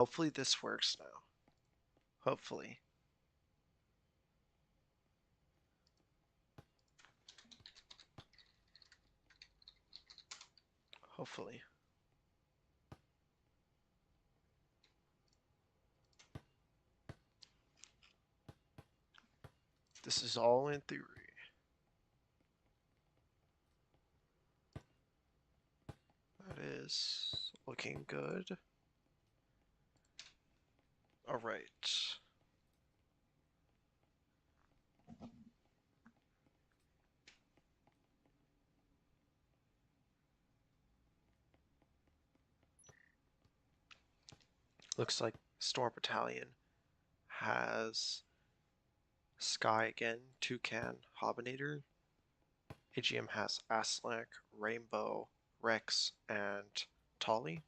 Hopefully this works now. Hopefully. Hopefully. This is all in theory. That is looking good. All right. Looks like Storm Battalion has Sky again, Toucan, Hobinator. AGM has Aslak, Rainbow, Rex, and Tolly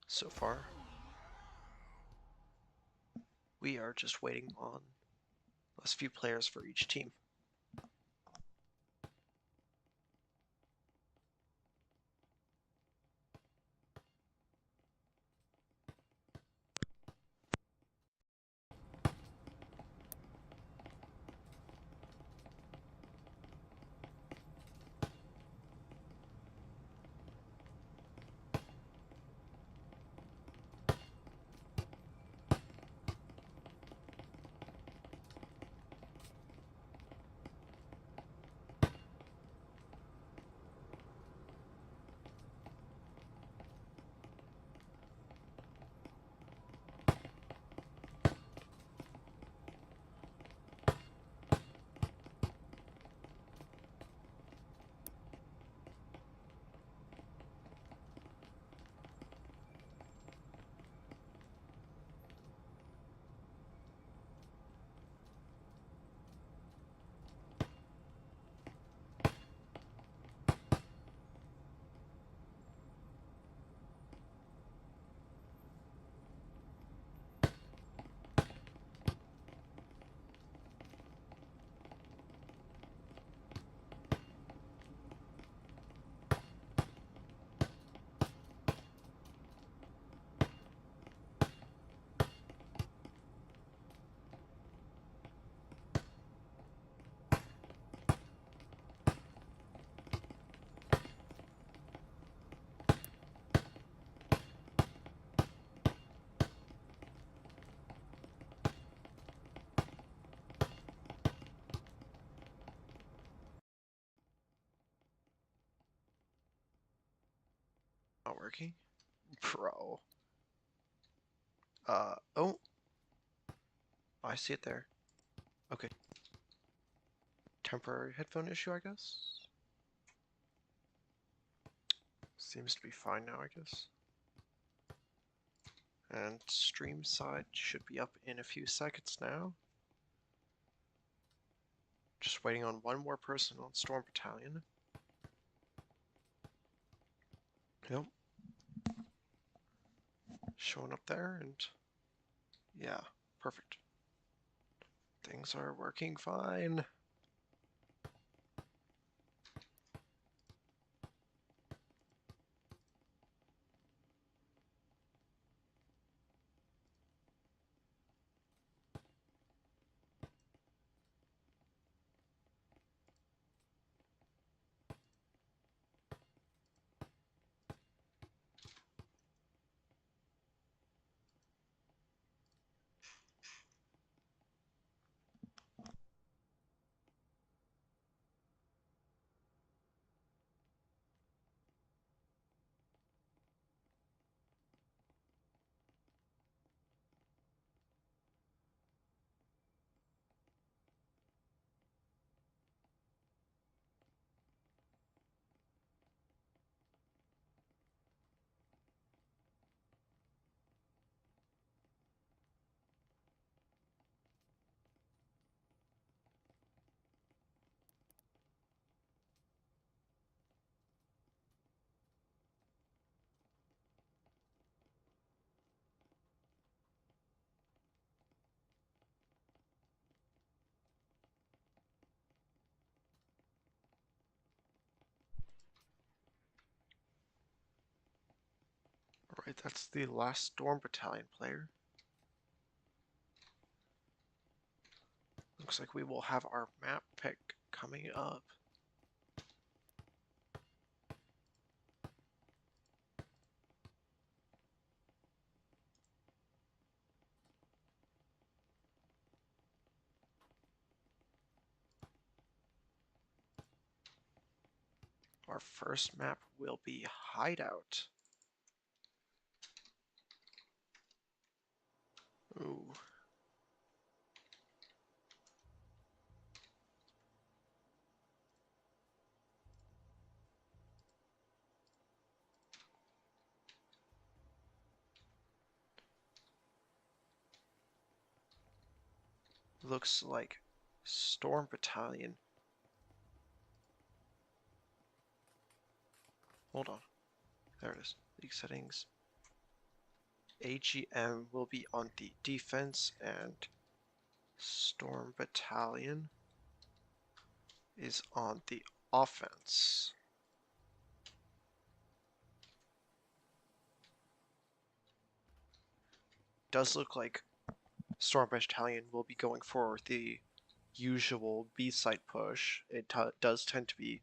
so far. We are just waiting on the last few players for each team. Not working? Bro. Oh. I see it there. Okay. Temporary headphone issue, I guess? Seems to be fine now, I guess. And stream side should be up in a few seconds now. Just waiting on one more person on Storm Battalion. Yep. Showing up there, and yeah, perfect. Things are working fine. Alright, that's the last Storm Battalion player. Looks like we will have our map pick coming up. Our first map will be Hideout. Ooh. Looks like Storm Battalion. Hold on. There it is. League settings. AGM will be on the defense and Storm Battalion is on the offense. Does look like Storm Battalion will be going for the usual B-site push. It does tend to be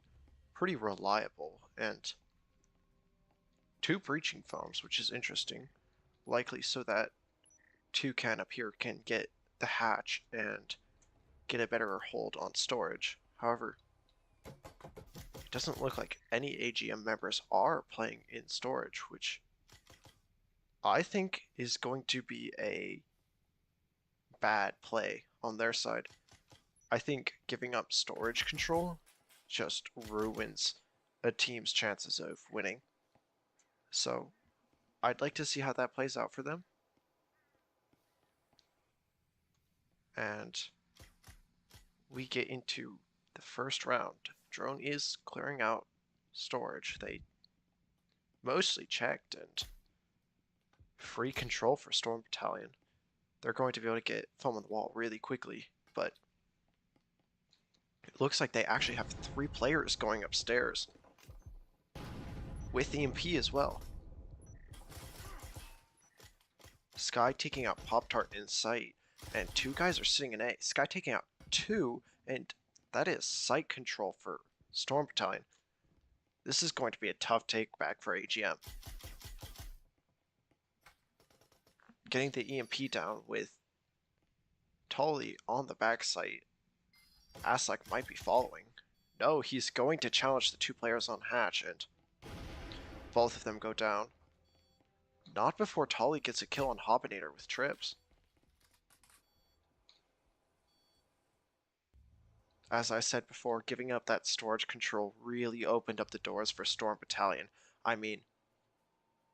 pretty reliable, and 2 breaching foams, which is interesting, likely so that Toucan up here can get the hatch and get a better hold on storage. However, it doesn't look like any AGM members are playing in storage, which I think is going to be a bad play on their side. I think giving up storage control just ruins a team's chances of winning. So I'd like to see how that plays out for them. And we get into the first round. Drone is clearing out storage. They mostly checked, and free control for Storm Battalion. They're going to be able to get foam on the wall really quickly, but it looks like they actually have 3 players going upstairs with EMP as well. Sky taking out Pop-Tart in sight, and 2 guys are sitting in A. Sky taking out 2, and that is sight control for Storm Battalion. This is going to be a tough take back for AGM. Getting the EMP down with Tully on the back site. Aslak might be following. No, he's going to challenge the 2 players on hatch, and both of them go down. Not before Tully gets a kill on Hobbinator with trips. As I said before, giving up that storage control really opened up the doors for Storm Battalion. I mean,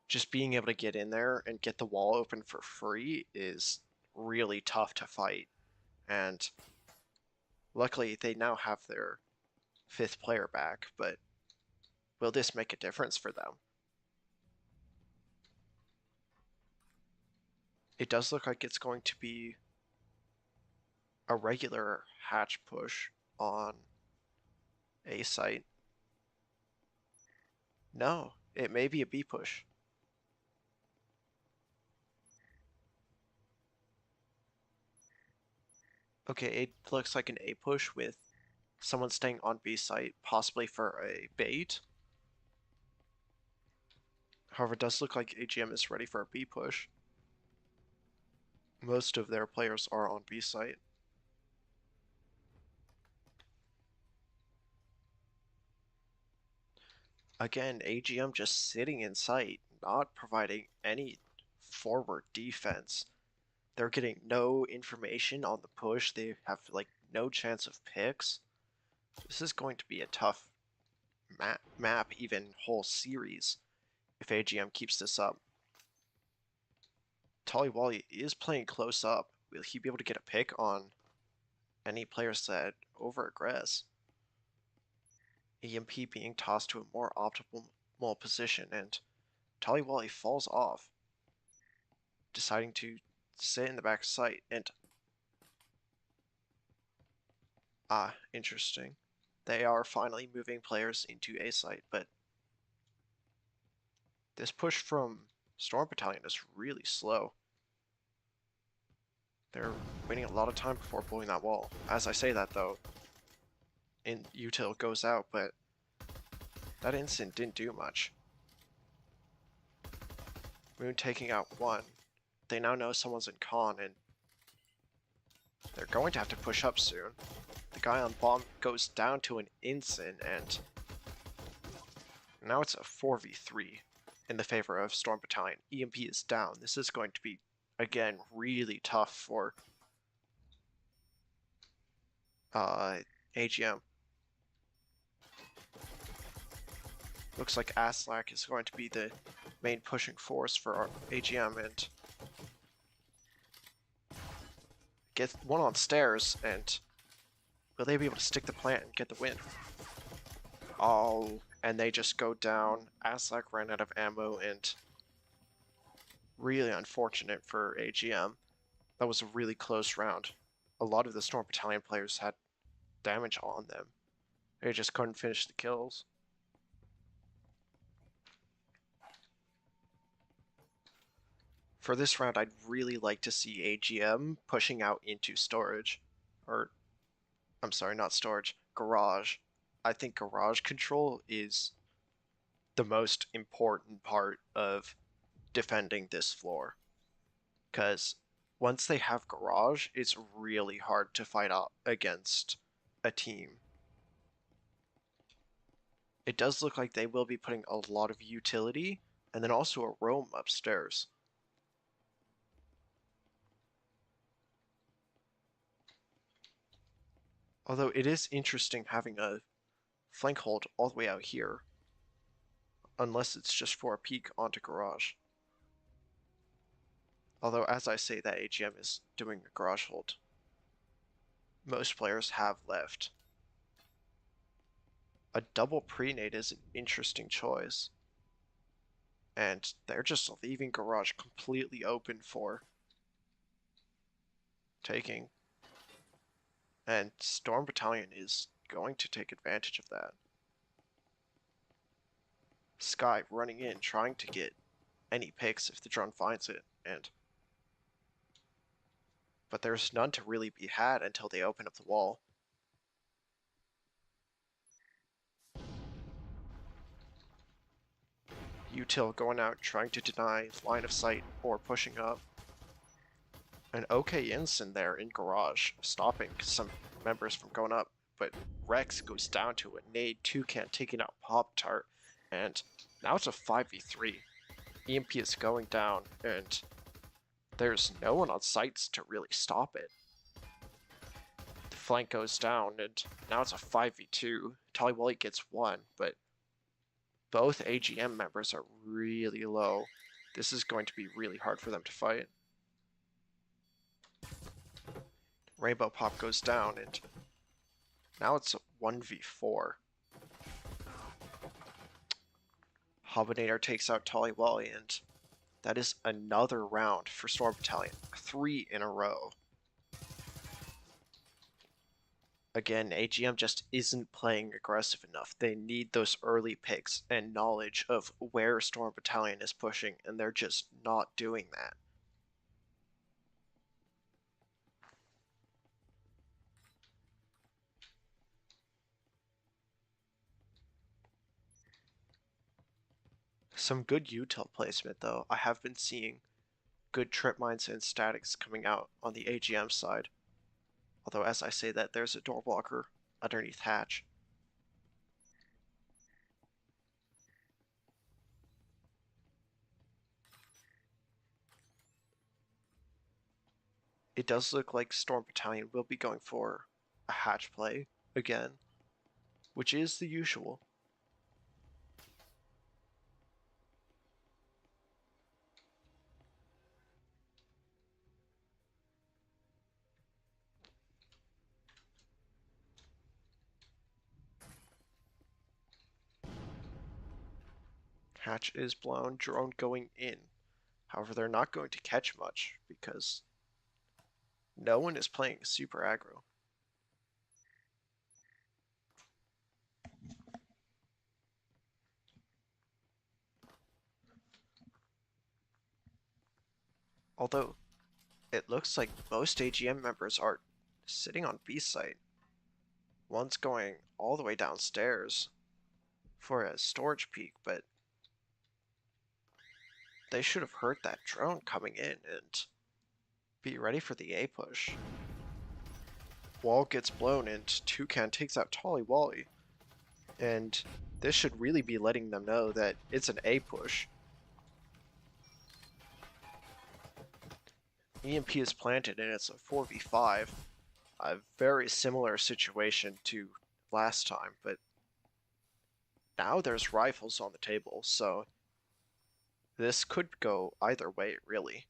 just being able to get in there and get the wall open for free is really tough to fight. And luckily, they now have their 5th player back, but will this make a difference for them? It does look like it's going to be a regular hatch push on A site. No, it may be a B push. Okay, it looks like an A push with someone staying on B site, possibly for a bait. However, it does look like AGM is ready for a B push. Most of their players are on B site. Again, AGM just sitting in sight, not providing any forward defense. They're getting no information on the push. They have like no chance of picks. This is going to be a tough map, even whole series, if AGM keeps this up. Tolly is playing close up. Will he be able to get a pick on any players that over-aggress? EMP being tossed to a more optimal position, and Tolly falls off, deciding to sit in the back site, and interesting. They are finally moving players into A site, but this push from Storm Battalion is really slow. They're waiting a lot of time before blowing that wall. As I say that though, util goes out, but that instant didn't do much. Moon taking out one. They now know someone's in con, and they're going to have to push up soon. The guy on bomb goes down to an instant, and now it's a 4v3 in the favor of Storm Battalion. EMP is down. This is going to be, again, really tough for AGM. Looks like Aslak is going to be the main pushing force for our AGM, and get one on stairs, and will they be able to stick the plant and get the win? Oh, and they just go down. Aslak ran out of ammo, and really unfortunate for AGM. That was a really close round. A lot of the Storm Battalion players had damage on them. They just couldn't finish the kills. For this round, I'd really like to see AGM pushing out into storage. Or, I'm sorry, not storage, garage. I think garage control is the most important part of defending this floor. Because once they have garage, it's really hard to fight out against a team. It does look like they will be putting a lot of utility, and then also a roam upstairs. Although it is interesting having a flank hold all the way out here, unless it's just for a peek onto garage. Although, as I say that AGM is doing a garage hold, most players have left. A double pre-nade is an interesting choice. And they're just leaving garage completely open for taking. And Storm Battalion is going to take advantage of that. Sky running in, trying to get any picks if the drone finds it, but there's none to really be had until they open up the wall. Util going out, trying to deny line of sight or pushing up. An OK instant there in garage, stopping some members from going up, but Rex goes down to a nade, Toucan taking out Pop-Tart, and now it's a 5v3. EMP is going down, and there's no one on sites to really stop it. The flank goes down, and now it's a 5v2. Taliwali gets one, but both AGM members are really low. This is going to be really hard for them to fight. Rainbow Pop goes down, and now it's a 1v4. Hobinator takes out Taliwali, and that is another round for Storm Battalion. 3 in a row. Again, AGM just isn't playing aggressive enough. They need those early picks and knowledge of where Storm Battalion is pushing, and they're just not doing that. Some good util placement though. I have been seeing good trip mines and statics coming out on the AGM side. Although as I say that, there's a door blocker underneath hatch. It does look like Storm Battalion will be going for a hatch play again, which is the usual. Hatch is blown, drone going in. However, they're not going to catch much because no one is playing super aggro. Although, it looks like most AGM members are sitting on B site. One's going all the way downstairs for a storage peek, but they should have heard that drone coming in and be ready for the A push. Wall gets blown and Toucan takes out Tolly Wally. And this should really be letting them know that it's an A push. EMP is planted and it's a 4v5. A very similar situation to last time, but now there's rifles on the table, so this could go either way, really.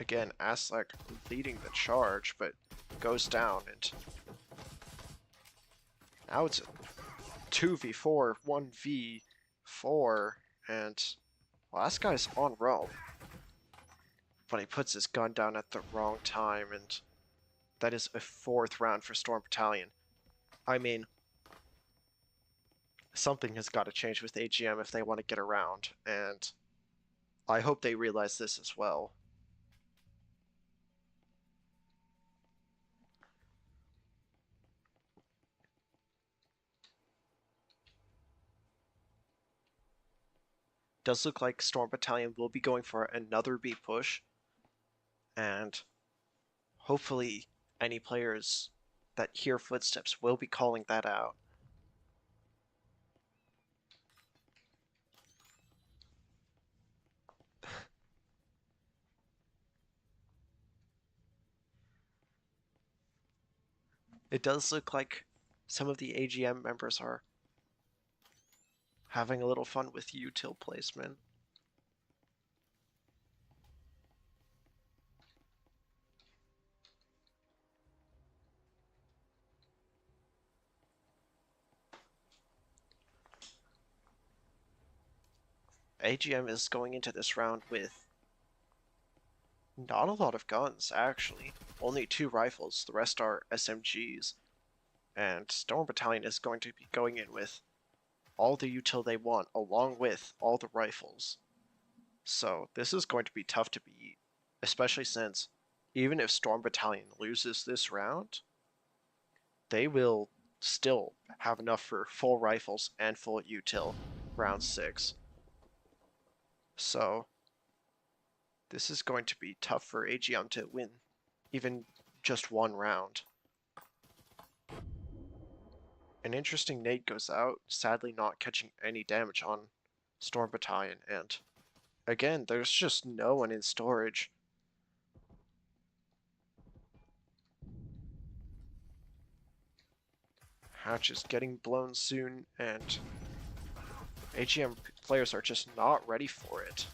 Again, Aslak leading the charge, but goes down, and now it's a 2v4, 1v4, and last guy's on Rome. But he puts his gun down at the wrong time, and that is a 4th round for Storm Battalion. I mean, something has got to change with AGM if they want to get around, and I hope they realize this as well. Does look like Storm Battalion will be going for another B push, and hopefully any players that hear footsteps will be calling that out. It does look like some of the AGM members are having a little fun with util placement. AGM is going into this round with not a lot of guns, actually. Only 2 rifles, the rest are SMGs. And Storm Battalion is going to be going in with all the util they want, along with all the rifles. So this is going to be tough to beat, especially since even if Storm Battalion loses this round, they will still have enough for full rifles and full util round 6. So this is going to be tough for AGM to win even just 1 round. An interesting nade goes out, sadly not catching any damage on Storm Battalion, and again, there's just no one in storage. Hatch is getting blown soon, and AGM players are just not ready for it.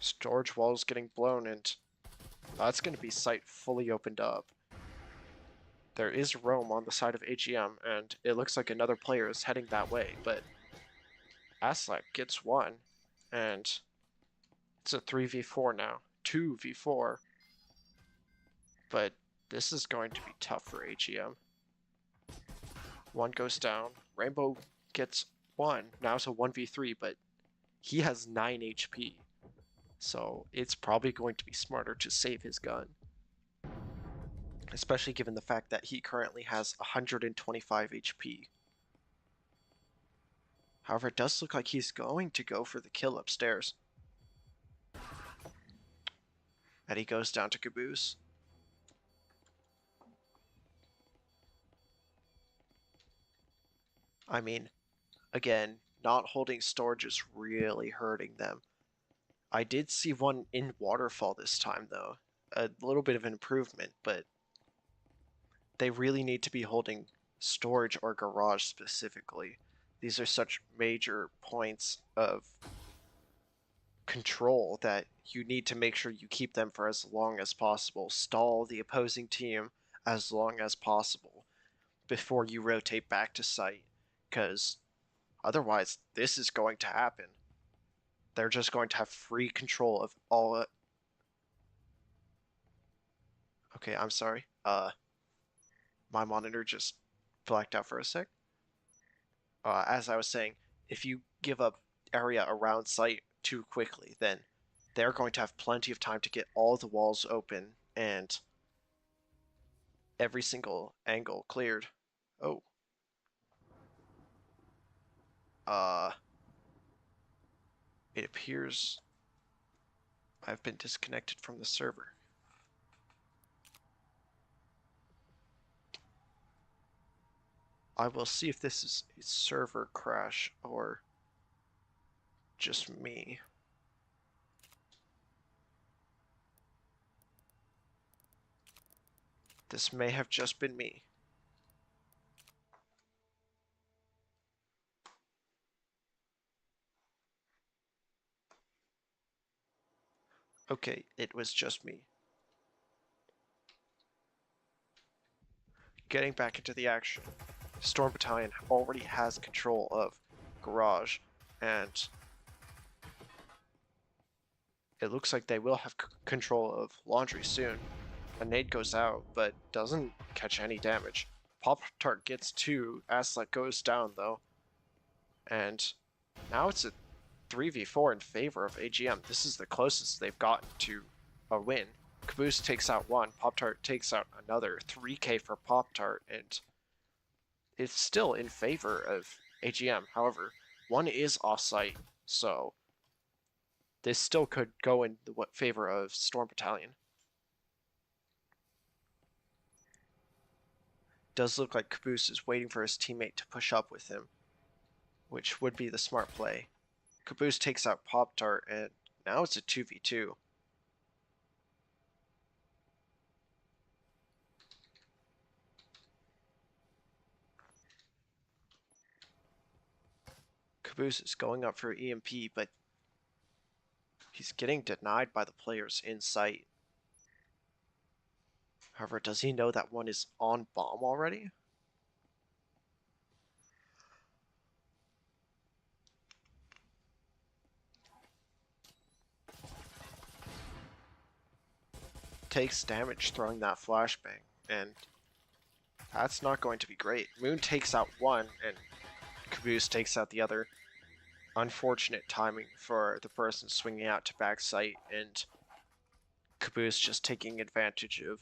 Storage wall's getting blown, and that's going to be site fully opened up. There is roam on the side of AGM, and it looks like another player is heading that way, but Aslak gets 1, and it's a 3v4 now. 2v4. But this is going to be tough for AGM. 1 goes down. Rainbow gets 1. Now it's a 1v3, but he has 9 HP. So it's probably going to be smarter to save his gun. Especially given the fact that he currently has 125 HP. However, it does look like he's going to go for the kill upstairs. And he goes down to Caboose. I mean, again, not holding storage is really hurting them. I did see one in Waterfall this time, though. A little bit of an improvement, but they really need to be holding storage or garage specifically. These are such major points of control that you need to make sure you keep them for as long as possible. Stall the opposing team as long as possible before you rotate back to site, because otherwise this is going to happen. They're just going to have free control of all. Okay, I'm sorry. My monitor just blacked out for a sec. As I was saying, if you give up area around site too quickly, then they're going to have plenty of time to get all the walls open and every single angle cleared. Oh. It appears I've been disconnected from the server. I will see if this is a server crash or just me. This may have just been me. Okay, it was just me. Getting back into the action. Storm Battalion already has control of Garage, and it looks like they will have control of Laundry soon. A nade goes out, but doesn't catch any damage. Pop-Tart gets 2, Aslet goes down though. And now it's a 3v4 in favor of AGM. This is the closest they've gotten to a win. Caboose takes out 1, Pop-Tart takes out another, 3k for Pop-Tart, and it's still in favor of AGM. However, 1 is off-site, so this still could go in the favor of Storm Battalion. Does look like Caboose is waiting for his teammate to push up with him, which would be the smart play. Caboose takes out Pop-Tart, and now it's a 2v2. Caboose is going up for EMP, but he's getting denied by the players in sight. However, does he know that 1 is on bomb already? Takes damage throwing that flashbang, and that's not going to be great. Moon takes out 1, and Caboose takes out the other. Unfortunate timing for the person swinging out to backside, and Caboose just taking advantage of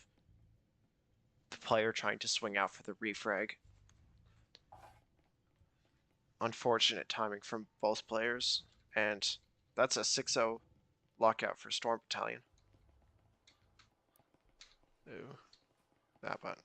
the player trying to swing out for the refrag. Unfortunate timing from both players, and that's a 6-0 lockout for Storm Battalion. Ooh, that button.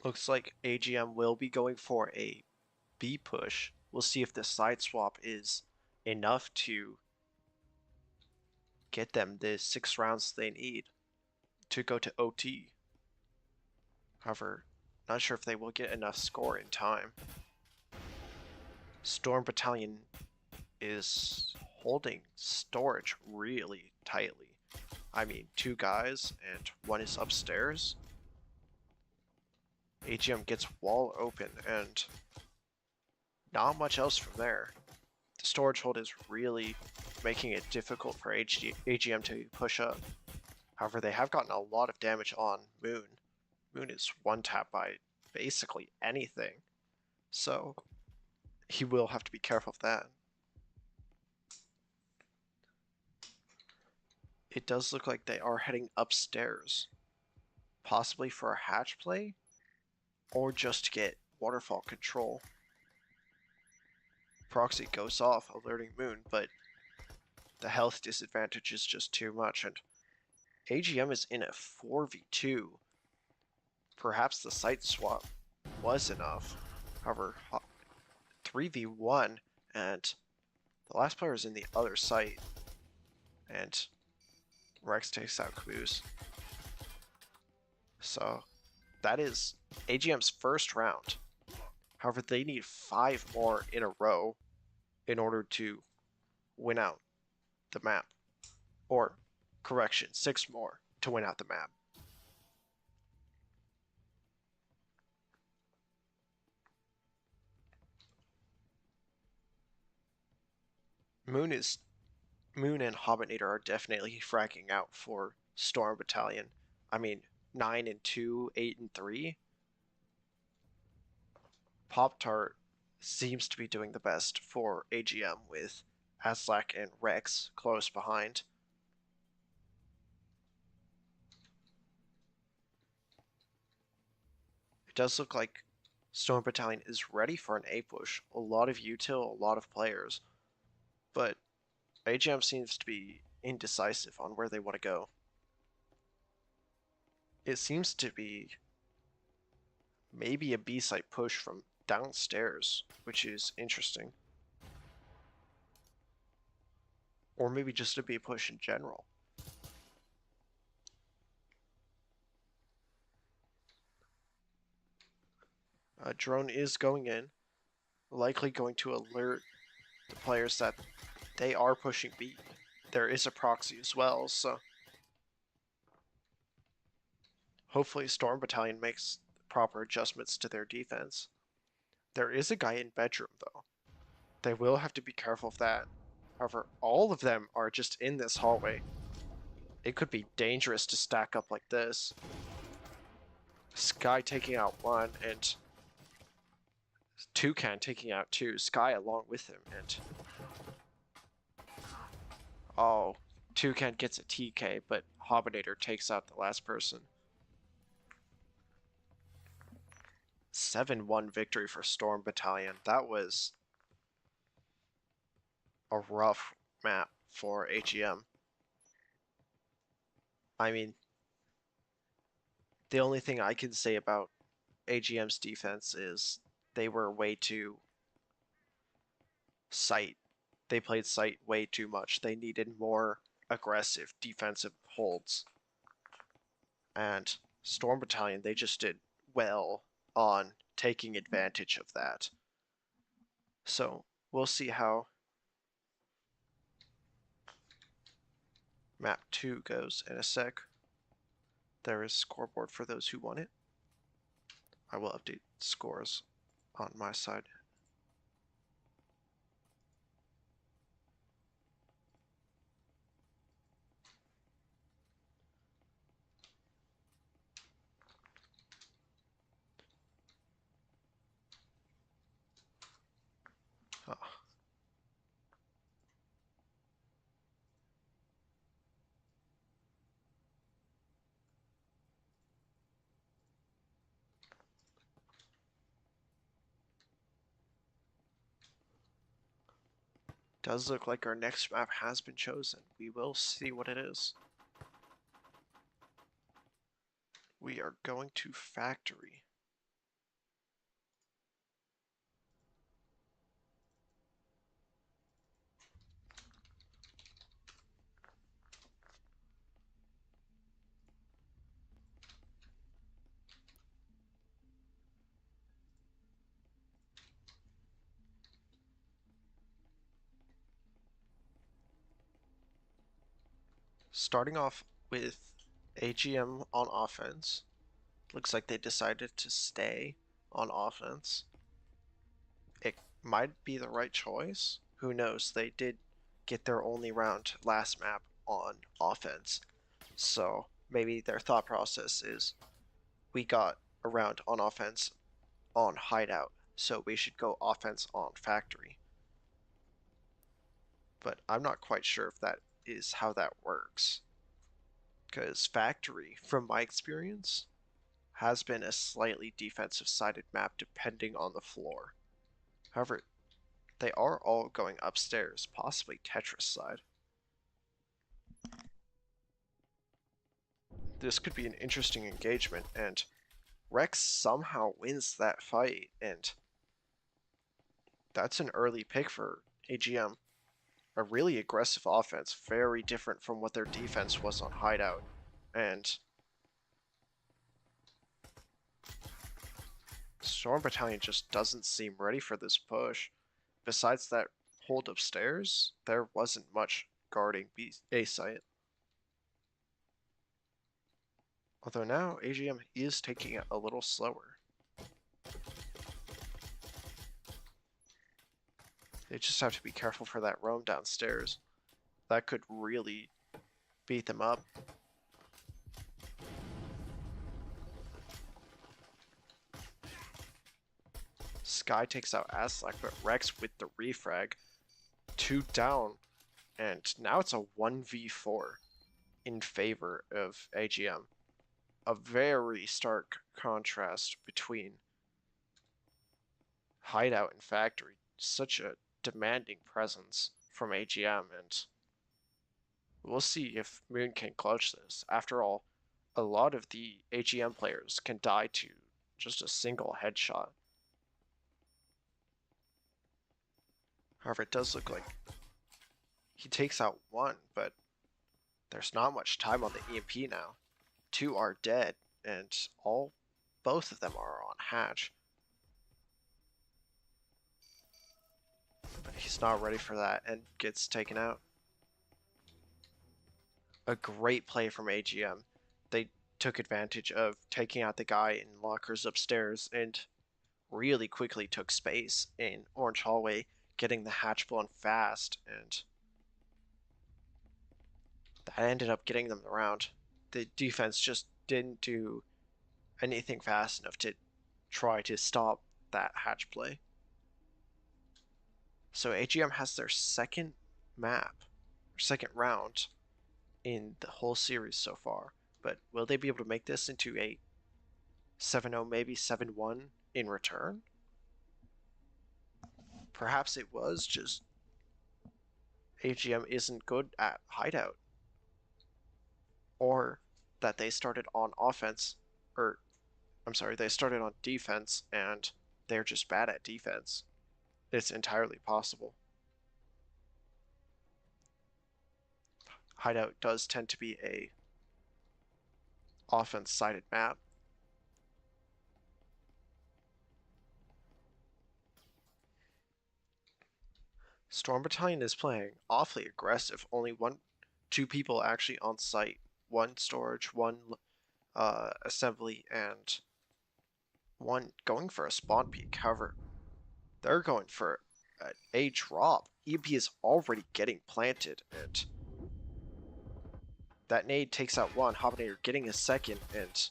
Looks like AGM will be going for a B push. We'll see if the side swap is enough to get them the 6 rounds they need to go to OT. However, not sure if they will get enough score in time. Storm Battalion is holding storage really tightly. I mean, 2 guys and 1 is upstairs. AGM gets wall open and not much else from there. The storage hold is really making it difficult for AGM to push up. However, they have gotten a lot of damage on Moon. Moon is one tap by basically anything, so he will have to be careful of that. It does look like they are heading upstairs, possibly for a hatch play, or just to get waterfall control. Proxy goes off, alerting Moon, but the health disadvantage is just too much, and AGM is in a 4v2. Perhaps the site swap was enough. However, 3v1, and the last player is in the other site, and Rex takes out Caboose. So that is AGM's first round. However, they need 5 more in a row in order to win out. the map. Or, correction, 6 more to win out the map. Moon and Hobbitnator are definitely fracking out for Storm Battalion. I mean, 9 and 2, 8 and 3. Pop-Tart seems to be doing the best for AGM with Aslak and Rex close behind. It does look like Storm Battalion is ready for an A push. A lot of util, a lot of players. But AGM seems to be indecisive on where they want to go. It seems to be maybe a B site push from downstairs, which is interesting. Or maybe just a B push in general. A drone is going in, likely going to alert the players that they are pushing B. There is a proxy as well, so hopefully Storm Battalion makes proper adjustments to their defense. There is a guy in bedroom, though. They will have to be careful of that. However, all of them are just in this hallway. It could be dangerous to stack up like this. Sky taking out one, and Toucan taking out two. Sky along with him, and oh, Toucan gets a TK, but Hobbinator takes out the last person. 7-1 victory for Storm Battalion. That was a rough map for AGM. I mean, the only thing I can say about AGM's defense is they were way too sight. They played sight way too much. They needed more aggressive defensive holds. And Storm Battalion, they just did well on taking advantage of that. So we'll see how map 2 goes in a sec. There is scoreboard for those who want it. I will update scores on my side. Oh. Does look like our next map has been chosen. We will see what it is. We are going to Factory. Starting off with AGM on offense. Looks like they decided to stay on offense. It might be the right choice. Who knows? They did get their only round last map on offense. So maybe their thought process is we got a round on offense on hideout, so we should go offense on factory. But I'm not quite sure if that is how that works. Because factory, from my experience, has been a slightly defensive-sided map depending on the floor. However, they are all going upstairs, possibly Tetris side. This could be an interesting engagement, and Rex somehow wins that fight, and that's an early pick for AGM. A really aggressive offense, very different from what their defense was on hideout, and Storm Battalion just doesn't seem ready for this push. Besides that hold upstairs, there wasn't much guarding A site. Although now AGM is taking it a little slower. They just have to be careful for that roam downstairs. That could really beat them up. Sky takes out Aslak, but Rex with the refrag. 2 down, and now it's a 1v4 in favor of AGM. A very stark contrast between Hideout and Factory. Such a demanding presence from AGM, and we'll see if Moon can clutch this. After all, a lot of the AGM players can die to just a single headshot. However, it does look like he takes out 1, but there's not much time on the EMP now. 2 are dead, and both of them are on hatch. But he's not ready for that and gets taken out. A great play from AGM. They took advantage of taking out the guy in lockers upstairs and really quickly took space in Orange Hallway, getting the hatch blown fast, and that ended up getting them the round. The defense just didn't do anything fast enough to try to stop that hatch play. So AGM has their second map, or second round in the whole series so far. But will they be able to make this into a 7-0, maybe 7-1 in return? Perhaps it was just AGM isn't good at Hideout. Or that they started on offense, or I'm sorry, they started on defense and they're just bad at defense. It's entirely possible. Hideout does tend to be a offense-sided map. Storm Battalion is playing awfully aggressive. Only 2 people actually on site. 1 storage, 1 assembly, and 1 going for a spawn peek. However, they're going for a drop. EMP is already getting planted, and that nade takes out 1. Hobnator getting a second, and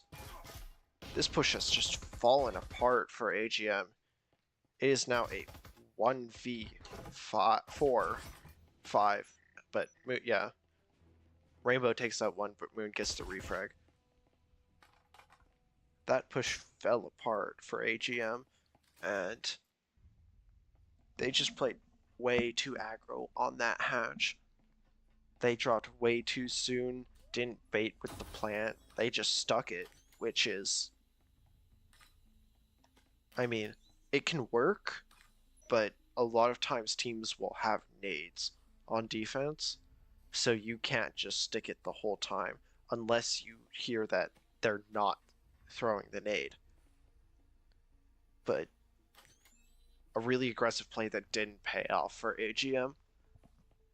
this push has just fallen apart for AGM. It is now a 1v4-5, but yeah. Rainbow takes out 1, but Moon gets the refrag. That push fell apart for AGM, and they just played way too aggro on that hatch. They dropped way too soon, didn't bait with the plant, they just stuck it, which is... I mean, it can work, but a lot of times teams will have nades on defense, so you can't just stick it the whole time unless you hear that they're not throwing the nade. But a really aggressive play that didn't pay off for AGM,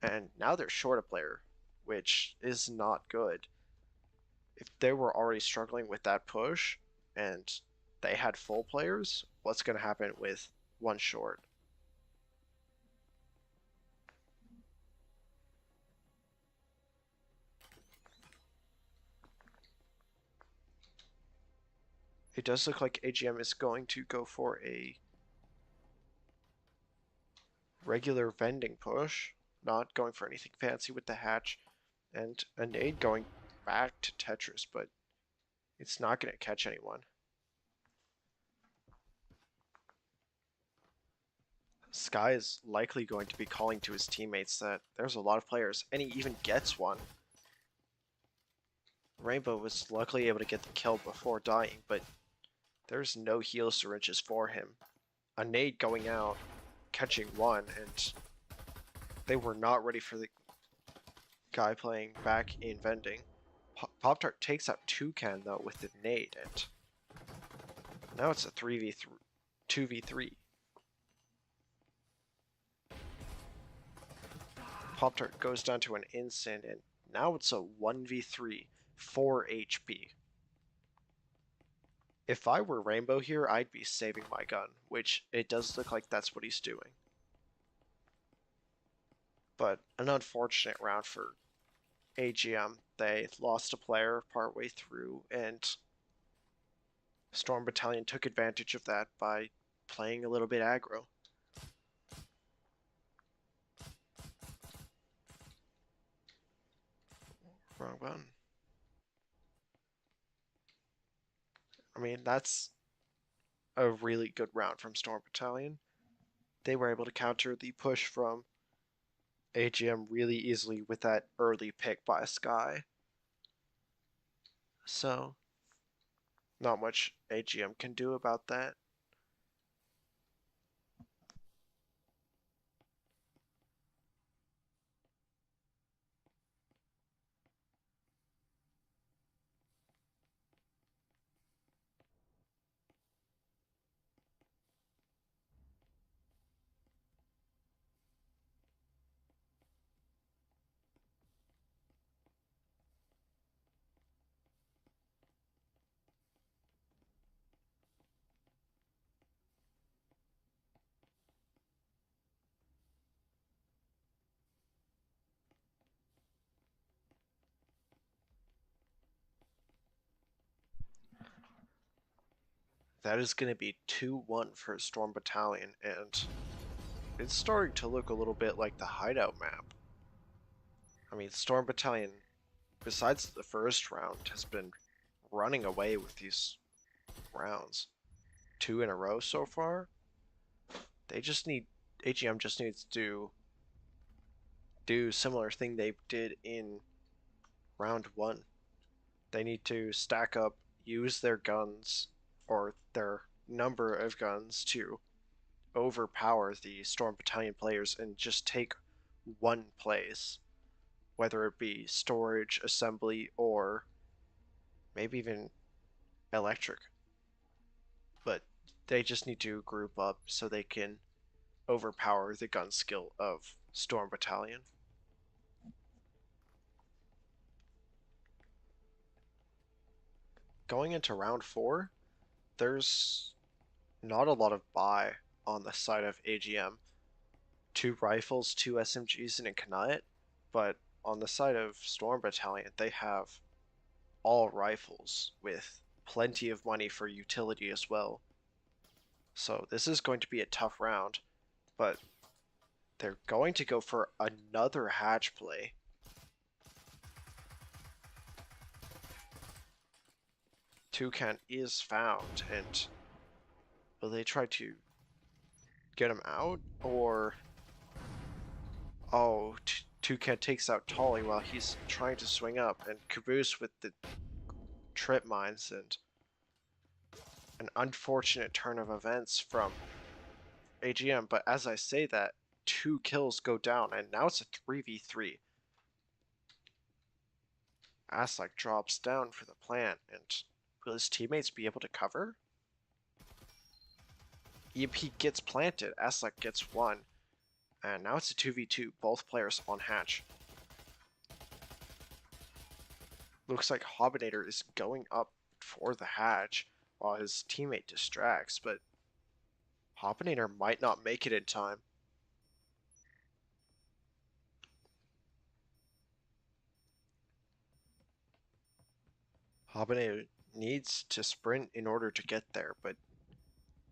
and now they're short a player, which is not good. If they were already struggling with that push and they had full players, what's going to happen with 1 short? It does look like AGM is going to go for a regular vending push, not going for anything fancy with the hatch, and a nade going back to Tetris, but it's not going to catch anyone. Sky is likely going to be calling to his teammates that there's a lot of players, and he even gets one. Rainbow was luckily able to get the kill before dying, but there's no heal syringes for him. A nade going out, catching 1, and they were not ready for the guy playing back in vending. Pop-Tart takes out Toucan though with the nade, and now it's a 2v3. Pop-Tart goes down to an instant, and now it's a 1v3, 4 HP. If I were Rainbow here, I'd be saving my gun, which it does look like that's what he's doing. But an unfortunate round for AGM. They lost a player partway through, and Storm Battalion took advantage of that by playing a little bit aggro. Wrong button. I mean, that's a really good round from Storm Battalion. They were able to counter the push from AGM really easily with that early pick by Sky. So, not much AGM can do about that. That is going to be 2-1 for Storm Battalion, and it's starting to look a little bit like the hideout map. I mean, Storm Battalion, besides the first round, has been running away with these rounds. 2 in a row so far. They just need, AGM just needs to do similar thing they did in round 1. They need to stack up, use their guns, or their number of guns to overpower the Storm Battalion players and just take one place, whether it be storage, assembly, or maybe even electric. But they just need to group up so they can overpower the gun skill of Storm Battalion. Going into round 4, there's not a lot of buy on the side of AGM. 2 rifles, 2 SMGs, and a Knight, but on the side of Storm Battalion, they have all rifles with plenty of money for utility as well. So this is going to be a tough round, but they're going to go for another hatch play. Toucan is found, and will they try to get him out, or... Oh, Toucan takes out Tolly while he's trying to swing up, and Caboose with the trip mines, and an unfortunate turn of events from AGM. But as I say that, 2 kills go down, and now it's a 3v3. Aslak drops down for the plant, and will his teammates be able to cover? EMP gets planted, Aslak gets 1, and now it's a 2v2, both players on hatch. Looks like Hobbinator is going up for the hatch while his teammate distracts, but Hobbinator might not make it in time. Hobbinator needs to sprint in order to get there, but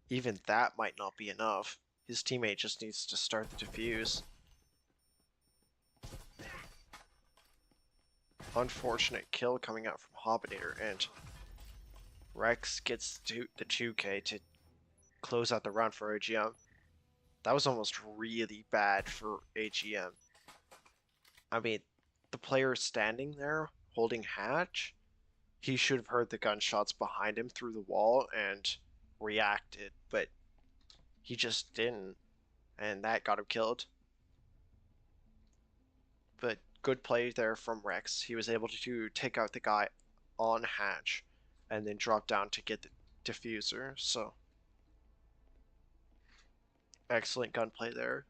even that might not be enough. His teammate just needs to start the defuse. Unfortunate kill coming out from Hobbinator, and Rex gets the 2k to close out the round for AGM. That was almost really bad for AGM. I mean, the player standing there holding hatch, he should have heard the gunshots behind him through the wall and reacted, but he just didn't, and that got him killed. But good play there from Rex. He was able to take out the guy on hatch and then drop down to get the diffuser, so excellent gunplay there.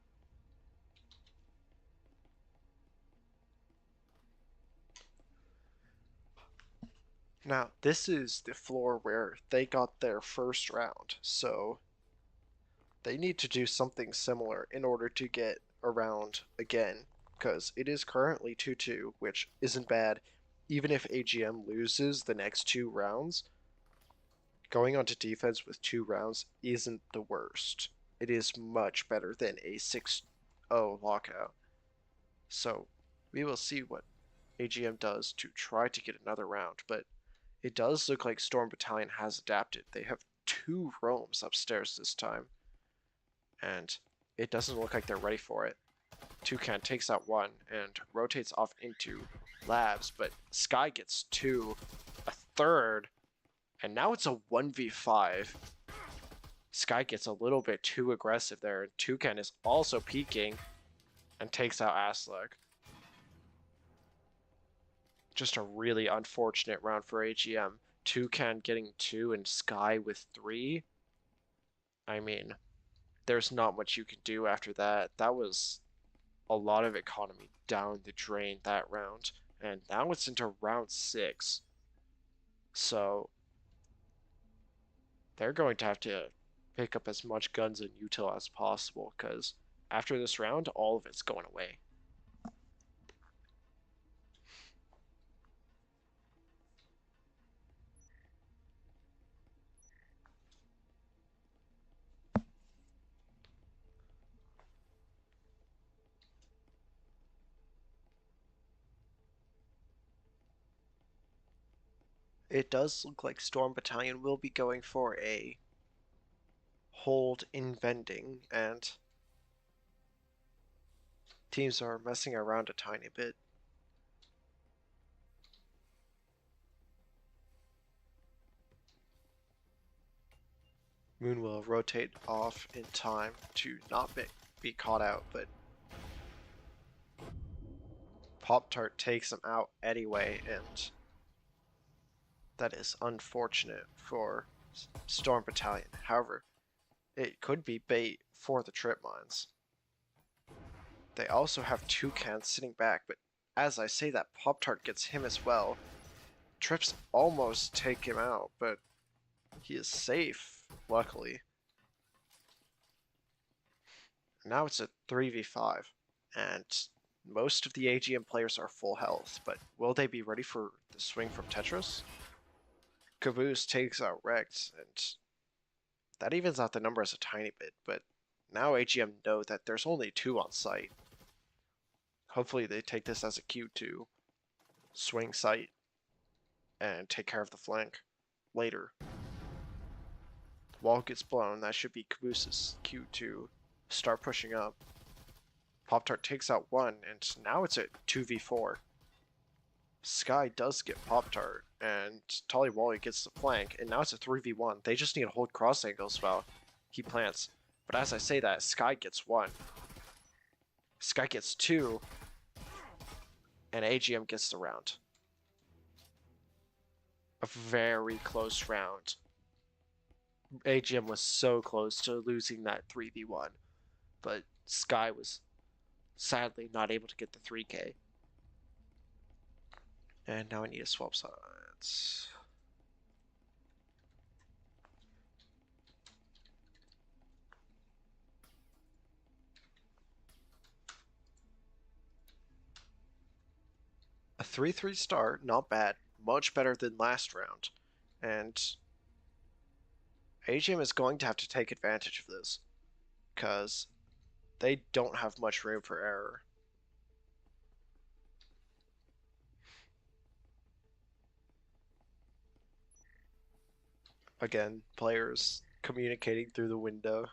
Now, this is the floor where they got their first round, so they need to do something similar in order to get around again, because it is currently 2-2, which isn't bad. Even if AGM loses the next 2 rounds, going onto defense with 2 rounds isn't the worst. It is much better than a 6-0 lockout. So we will see what AGM does to try to get another round, but it does look like Storm Battalion has adapted. They have 2 roams upstairs this time, and it doesn't look like they're ready for it. Toucan takes out 1 and rotates off into labs, but Sky gets 2, a third, and now it's a 1v5. Sky gets a little bit too aggressive there, and Toucan is also peeking and takes out Aslak. Just a really unfortunate round for AGM. Toucan getting 2 and Sky with 3. I mean, there's not much you can do after that. That was a lot of economy down the drain that round. And now it's into round 6. So they're going to have to pick up as much guns and util as possible, because after this round, all of it's going away. It does look like Storm Battalion will be going for a hold in vending, and teams are messing around a tiny bit. Moon will rotate off in time to not be caught out, but Pop-Tart takes him out anyway, and that is unfortunate for Storm Battalion. However, it could be bait for the trip mines. They also have Toucan sitting back, but as I say that, Pop-Tart gets him as well. Trips almost take him out, but he is safe, luckily. Now it's a 3v5, and most of the AGM players are full health, but will they be ready for the swing from Tetris? Caboose takes out Rex, and that evens out the numbers a tiny bit, but now AGM know that there's only 2 on site. Hopefully they take this as a cue to swing site and take care of the flank later. The wall gets blown, that should be Caboose's cue to start pushing up. Pop-Tart takes out 1, and now it's a 2v4. Sky does get Pop-Tart, and Tolly Wally gets the flank, and now it's a 3v1. They just need to hold cross angles while he plants. But as I say that, Sky gets 1. Sky gets 2, and AGM gets the round. A very close round. AGM was so close to losing that 3v1, but Sky was sadly not able to get the 3k. And now I need to swap sides. A 3-3 start, not bad. Much better than last round. And AGM is going to have to take advantage of this, because they don't have much room for error. Again, players communicating through the window.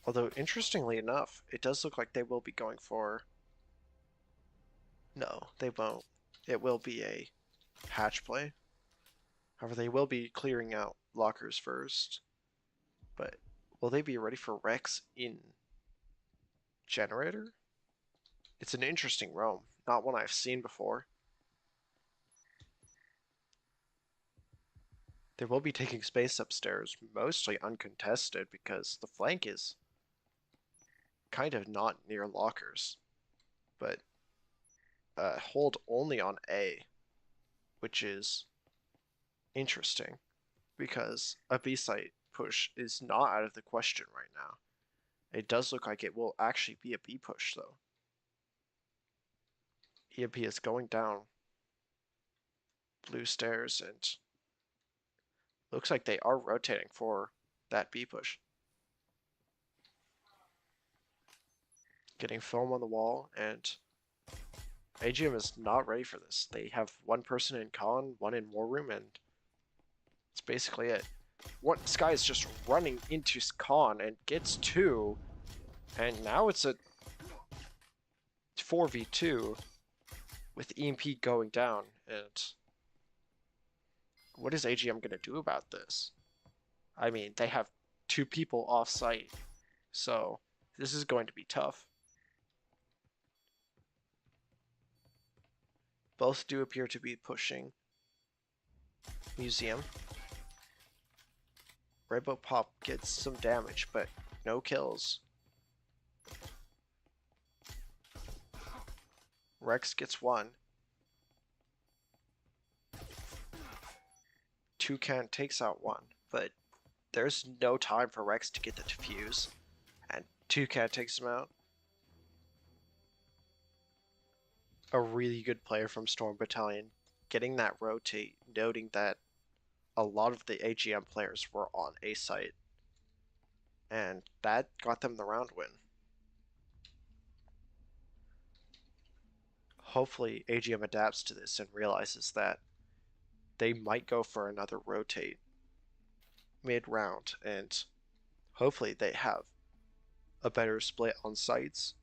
Although, interestingly enough, it does look like they will be going for... No, they won't. It will be a hatch play. However, they will be clearing out lockers first. But will they be ready for Rex in Generator? It's an interesting roam, not one I've seen before. They will be taking space upstairs, mostly uncontested, because the flank is kind of not near lockers, but hold only on A, which is interesting because a B site push is not out of the question right now. It does look like it will actually be a B push though. EMP is going down blue stairs and looks like they are rotating for that B push. Getting foam on the wall, and AGM is not ready for this. They have one person in con, one in war room, and that's basically it. Sky is just running into con and gets 2, and now it's a 4v2 with EMP going down, and what is AGM going to do about this? I mean, they have 2 people off site, so this is going to be tough. Both do appear to be pushing Museum. Rainbow Pop gets some damage, but no kills. Rex gets 1. Toucan takes out 1, but there's no time for Rex to get the defuse, and Toucan takes him out. A really good player from Storm Battalion, getting that rotate, noting that a lot of the AGM players were on A site, and that got them the round win. Hopefully AGM adapts to this and realizes that they might go for another rotate mid-round, and hopefully they have a better split on sites.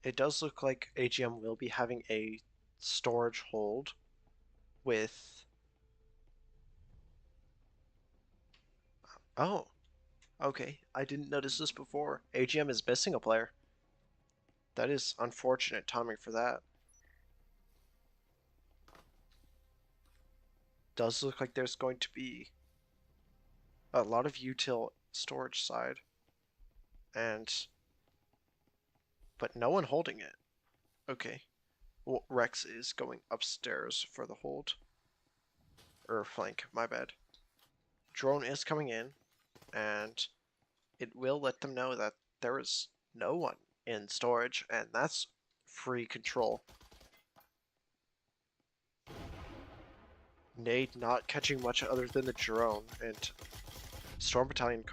It does look like AGM will be having a storage hold with... Oh, okay. I didn't notice this before. AGM is missing a player. That is unfortunate timing for that. Does look like there's going to be a lot of util storage side, but no one holding it. Okay. Well, Rex is going upstairs for the hold. Or flank, my bad. Drone is coming in, and it will let them know that there is no one in storage, and that's free control. Nade not catching much other than the drone, and Storm Battalion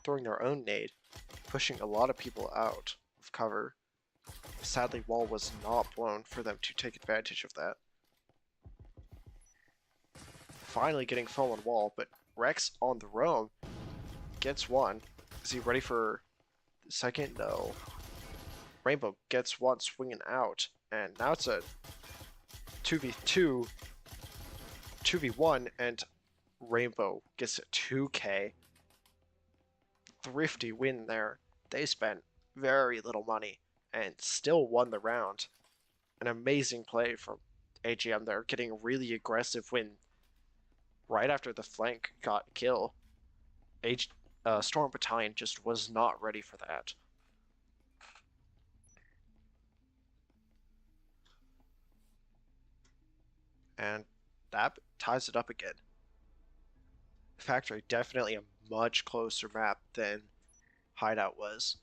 throwing their own nade, pushing a lot of people out of cover. Sadly, wall was not blown for them to take advantage of that. Finally getting foam on wall, but Rex on the roam gets 1. Is he ready for the second? No. Rainbow gets 1 swinging out, and now it's a 2v2, 2v1, and Rainbow gets a 2k. Thrifty win there. They spent very little money and still won the round. An amazing play from AGM there, getting really aggressive when right after the flank got kill. Storm Battalion just was not ready for that. And that ties it up again. Factory definitely a much closer map than Hideout was.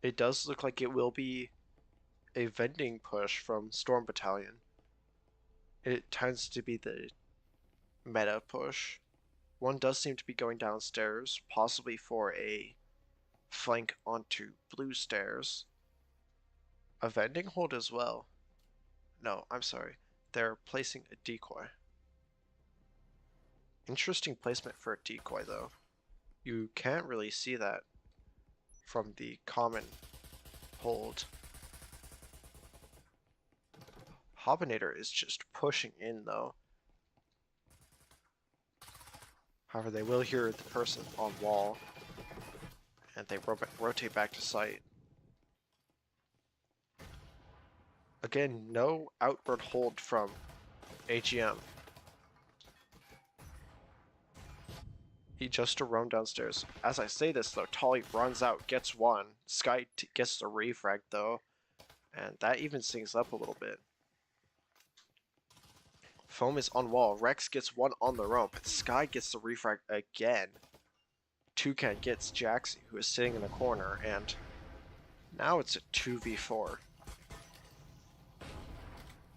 It does look like it will be a vending push from Storm Battalion. It tends to be the meta push. One does seem to be going downstairs, possibly for a flank onto blue stairs. A vending hold as well. No, I'm sorry. They're placing a decoy. Interesting placement for a decoy, though. You can't really see that from the common hold. Hobinator is just pushing in though. However, they will hear the person on wall, and they rotate back to site. Again, no outward hold from AGM. He just to roam downstairs. As I say this though, Tolly runs out, gets one. Sky gets the refrag though, and that even syncs up a little bit. Foam is on wall. Rex gets one on the rope. Sky gets the refrag again. Toucan gets Jaxi, who is sitting in the corner, and now it's a 2v4.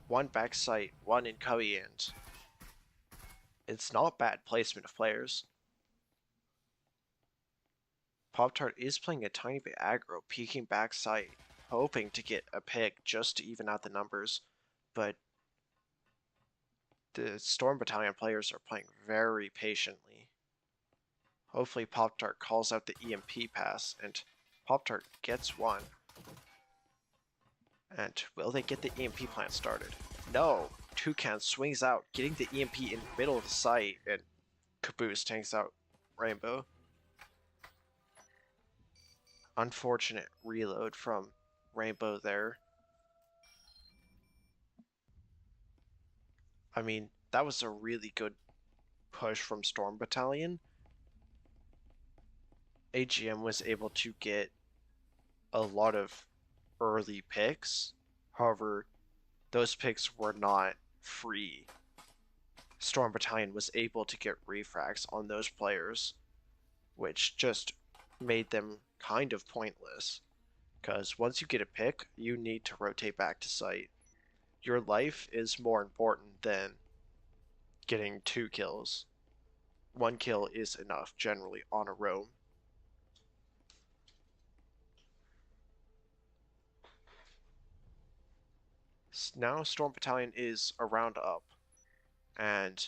One back sight, one in cubby, and it's not bad placement of players. Pop-Tart is playing a tiny bit aggro, peeking back sight, hoping to get a pick just to even out the numbers, but the Storm Battalion players are playing very patiently. Hopefully Pop-Tart calls out the EMP pass, and Pop-Tart gets one. And will they get the EMP plant started? No! Toucan swings out, getting the EMP in the middle of the site, and Caboose tanks out Rainbow. Unfortunate reload from Rainbow there. I mean, that was a really good push from Storm Battalion. AGM was able to get a lot of early picks. However, those picks were not free. Storm Battalion was able to get refrags on those players, which just made them kind of pointless. Because once you get a pick, you need to rotate back to site. Your life is more important than getting 2 kills. 1 kill is enough, generally, on a roam. Now Storm Battalion is a round up, and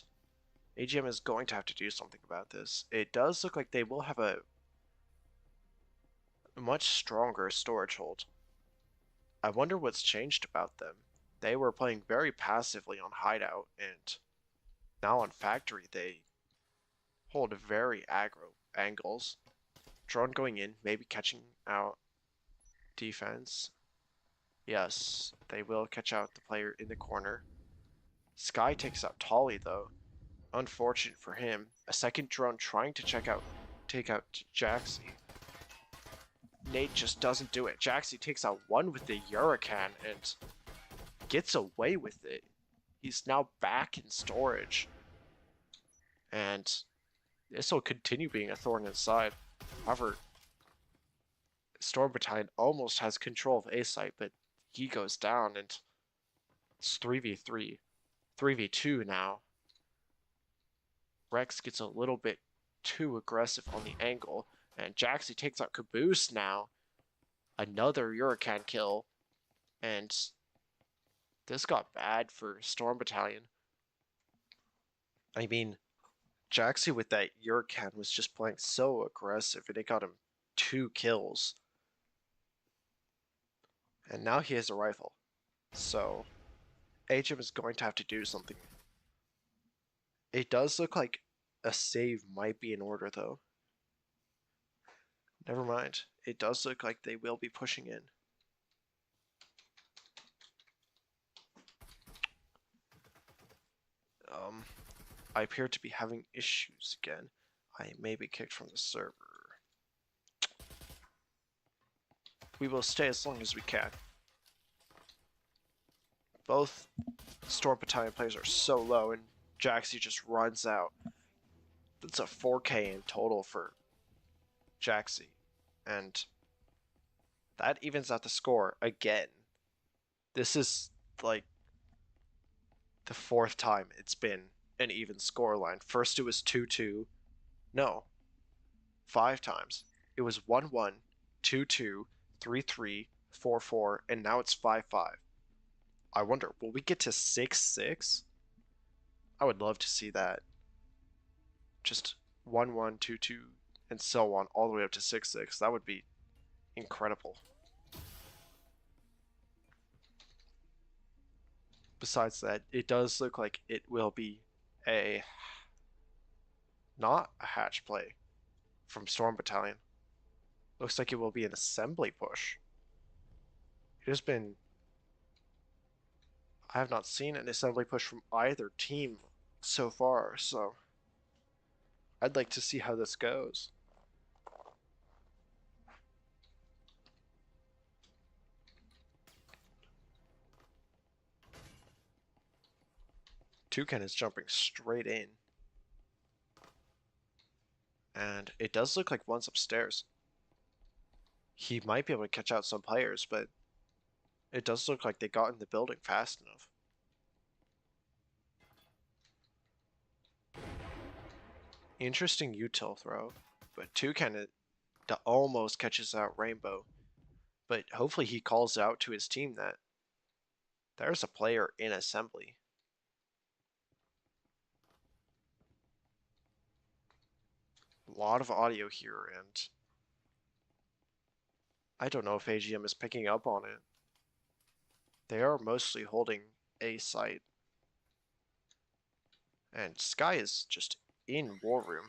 AGM is going to have to do something about this. It does look like they will have a much stronger storage hold. I wonder what's changed about them. They were playing very passively on hideout, and now on factory they hold very aggro angles. Drone going in, maybe catching out defense. Yes, they will catch out the player in the corner. Sky takes out Tolly though. Unfortunate for him. A second drone trying to take out Jaxi. Nate just doesn't do it. Jaxi takes out one with the Hurricane and gets away with it. He's now back in storage. And this will continue being a thorn in the side. However, Storm Battalion almost has control of A site, but he goes down and it's 3v3. 3v2 now. Rex gets a little bit too aggressive on the angle, and Jaxi takes out Caboose now. Another Hurricane kill, and this got bad for Storm Battalion. I mean, Jaxi with that Hurricane was just playing so aggressive, and it got him 2 kills. And now he has a rifle. So, AGM is going to have to do something. It does look like a save might be in order, though. Never mind. It does look like they will be pushing in. I appear to be having issues again. I may be kicked from the server. We will stay as long as we can. Both Storm Battalion players are so low, and Jaxi just runs out. That's a 4K in total for Jaxi. And that evens out the score again. This is like the 4th time it's been an even scoreline. First it was 2-2. No. 5 times. It was 1-1, 2-2, 3-3, 4-4, and now it's 5-5. I wonder, will we get to 6-6? I would love to see that. Just 1-1, 2-2, and so on, all the way up to 6-6. That would be incredible. besides that, it does look like it will be a not a hatch play from Storm Battalion. Looks like it will be an assembly push. It has been. I have not seen an assembly push from either team so far, so I'd like to see how this goes. Toucan is jumping straight in. And it does look like one's upstairs. He might be able to catch out some players, but it does look like they got in the building fast enough. Interesting util throw, but Toucan almost catches out Rainbow. But hopefully he calls out to his team that there's a player in assembly. A lot of audio here, and I don't know if AGM is picking up on it. They are mostly holding A site. And Sky is just in War Room.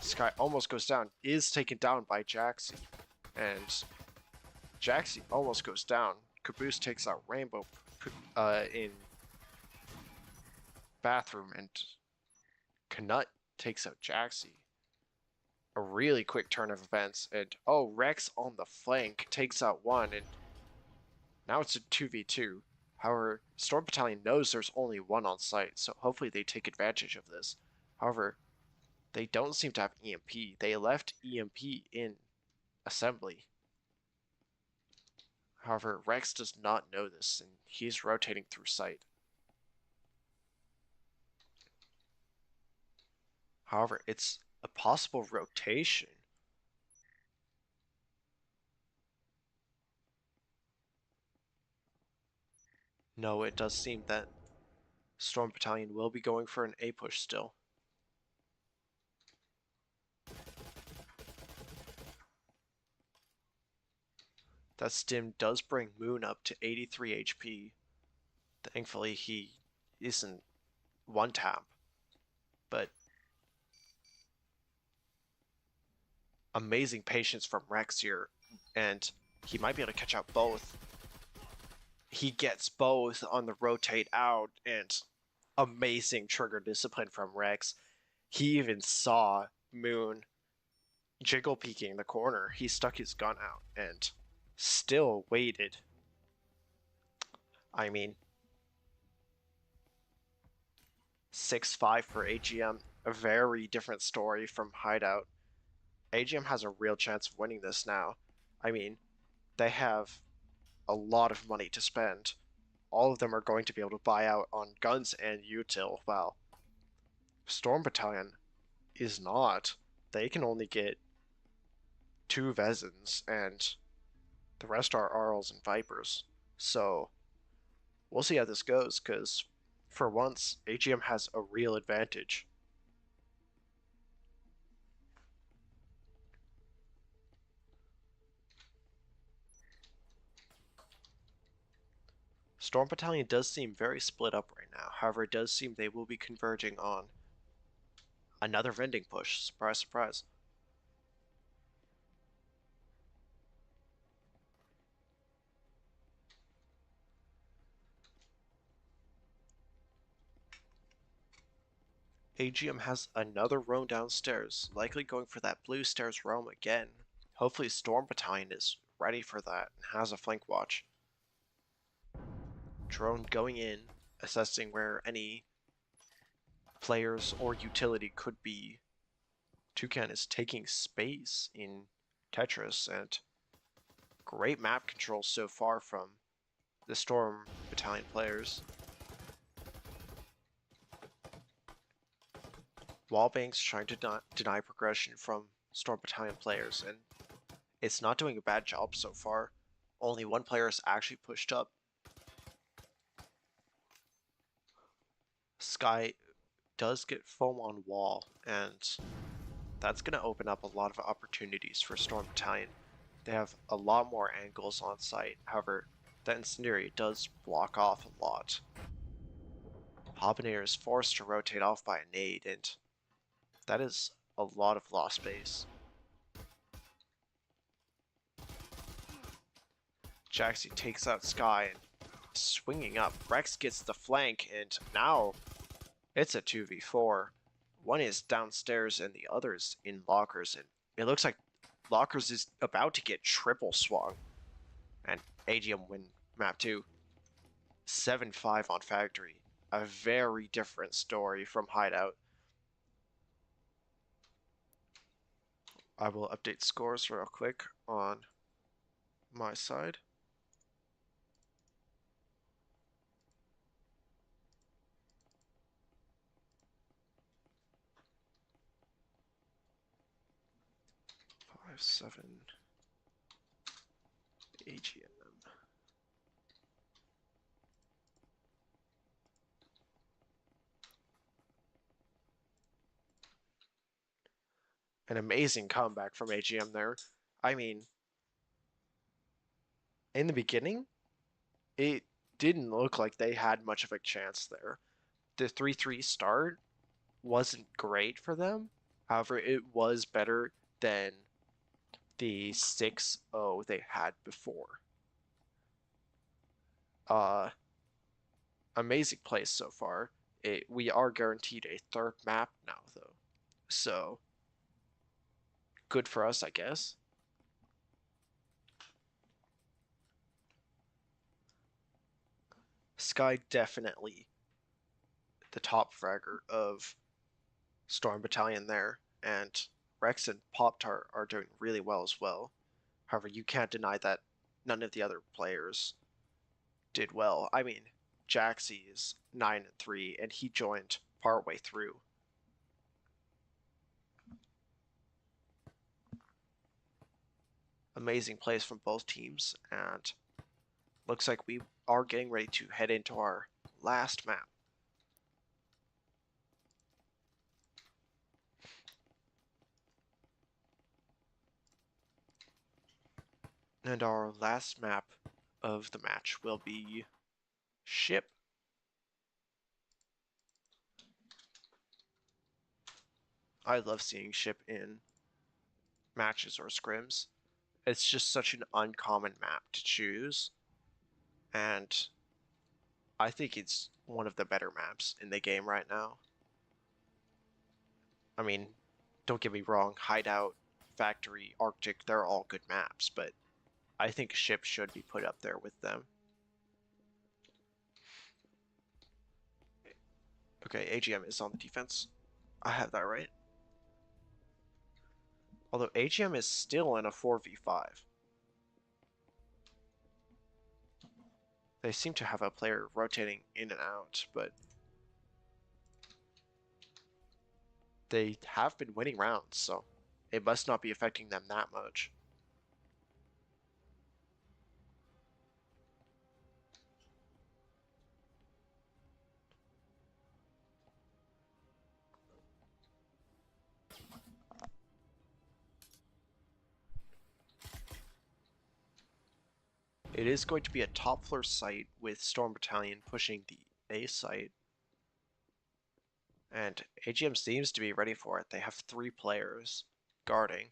Sky almost goes down, is taken down by Jaxie. And Jaxie almost goes down. Caboose takes out Rainbow in bathroom, and Knut takes out Jaxie. A really quick turn of events, and oh, Rex on the flank takes out one, and now it's a 2v2. However, Storm Battalion knows there's only one on site, so hopefully they take advantage of this. However, they don't seem to have EMP. They left EMP in assembly. However, Rex does not know this, and he's rotating through site. However, it's a possible rotation. No, it does seem that Storm Battalion will be going for an A push still. That stim does bring Moon up to 83 HP. Thankfully, he isn't one tap, but amazing patience from Rex here, and he might be able to catch out both. He gets both on the rotate out, and amazing trigger discipline from Rex. He even saw Moon jiggle peeking the corner. He stuck his gun out and still waited. I mean, 6-5 for AGM, a very different story from Hideout. AGM has a real chance of winning this now. I mean, they have a lot of money to spend. All of them are going to be able to buy out on guns and util, while Storm Battalion is not. They can only get 2 Vezins, and the rest are Arls and Vipers. So we'll see how this goes, because for once, AGM has a real advantage. Storm Battalion does seem very split up right now. However, it does seem they will be converging on another vending push. Surprise, surprise. AGM has another roam downstairs, likely going for that blue stairs roam again. Hopefully Storm Battalion is ready for that and has a flank watch. Drone going in, assessing where any players or utility could be. Toucan is taking space in Tetris, and great map control so far from the Storm Battalion players. Wallbank's trying to deny progression from Storm Battalion players, and it's not doing a bad job so far. Only one player is actually pushed up. Sky does get foam on wall, and that's going to open up a lot of opportunities for Storm Battalion. They have a lot more angles on site. However, that incendiary does block off a lot. Habanero is forced to rotate off by a nade, and that is a lot of lost space. Jaxie takes out Sky and swinging up. Rex gets the flank, and now it's a 2v4. One is downstairs and the other's in lockers, and it looks like lockers is about to get triple swung. And AGM win map 2. 7-5 on Factory. A very different story from Hideout. I will update scores real quick on my side. Five, 7, AGM. An amazing comeback from AGM there. I mean, in the beginning, it didn't look like they had much of a chance there. The 3-3 start wasn't great for them. However, it was better than the 6-0 they had before. Amazing place so far. We are guaranteed a third map now, though. So, good for us, I guess. Sky definitely the top fragger of Storm Battalion there, and Rex and Pop-Tart are doing really well as well. However, you can't deny that none of the other players did well. I mean, Jaxie is 9-3, and he joined partway through. Amazing plays from both teams, and looks like we are getting ready to head into our last map. And our last map of the match will be Ship. I love seeing Ship in matches or scrims. It's just such an uncommon map to choose, and I think it's one of the better maps in the game right now. I mean, don't get me wrong, Hideout, Factory, Arctic, they're all good maps, but I think Ship should be put up there with them. Okay, AGM is on the defense. I have that right. Although AGM is still in a 4v5. They seem to have a player rotating in and out, but they have been winning rounds, so it must not be affecting them that much. It is going to be a top floor site with Storm Battalion pushing the A site. And AGM seems to be ready for it. They have 3 players guarding.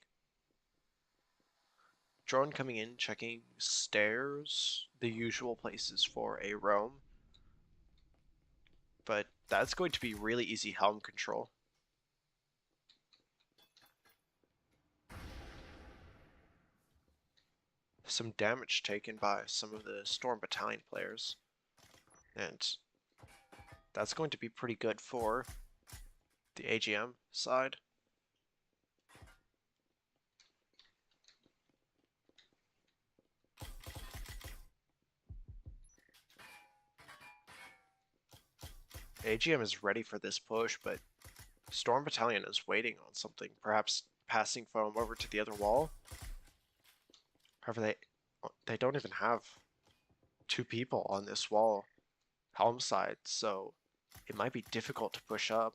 Drone coming in, checking stairs, the usual places for a roam. But that's going to be really easy helm control. Some damage taken by some of the Storm Battalion players. And that's going to be pretty good for the AGM side. AGM is ready for this push, but Storm Battalion is waiting on something, perhaps passing foam over to the other wall. However, they don't even have 2 people on this wall, helm side, so it might be difficult to push up.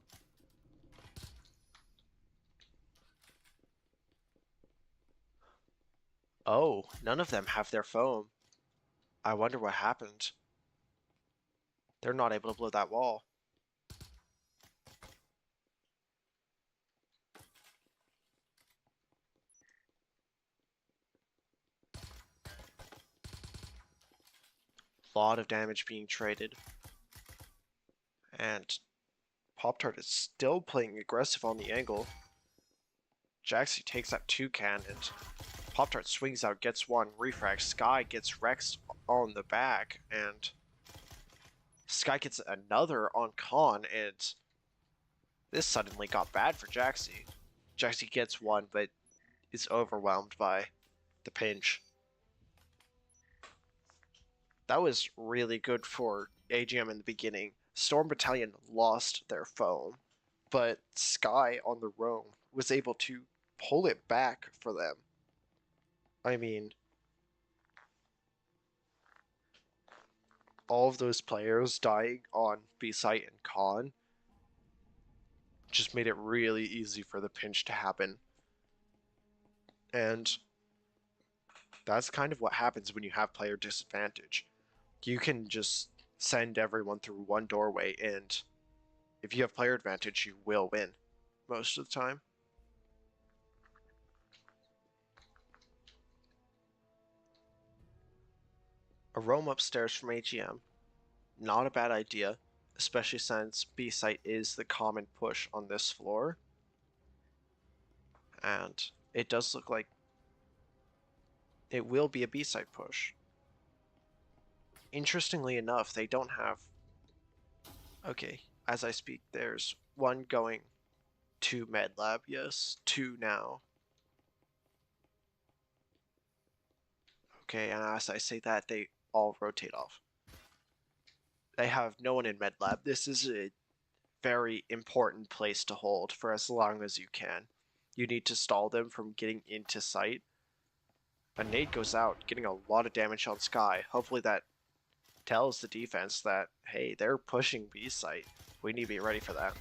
Oh, none of them have their foam. I wonder what happened. They're not able to blow that wall. Lot of damage being traded. And Pop-Tart is still playing aggressive on the angle. Jaxie takes that toucan and Pop-Tart swings out, gets one, refrags. Sky gets Rex on the back, and Sky gets another on Con, and this suddenly got bad for Jaxie. Jaxie gets one, but is overwhelmed by the pinch. That was really good for AGM in the beginning. Storm Battalion lost their foam, but Sky on the roam was able to pull it back for them. I mean, all of those players dying on B-Site and Con just made it really easy for the pinch to happen. And that's kind of what happens when you have player disadvantage. You can just send everyone through one doorway, and if you have player advantage, you will win most of the time. A roam upstairs from AGM, not a bad idea, especially since B-Site is the common push on this floor. And it does look like it will be a B-Site push. Interestingly enough, they don't have... Okay, as I speak, there's one going to Med Lab, yes, two now. Okay, and as I say that, they all rotate off. They have no one in Med Lab. This is a very important place to hold for as long as you can. You need to stall them from getting into sight. A nade goes out, getting a lot of damage on Sky. Hopefully that tells the defense that, hey, they're pushing B site. We need to be ready for that.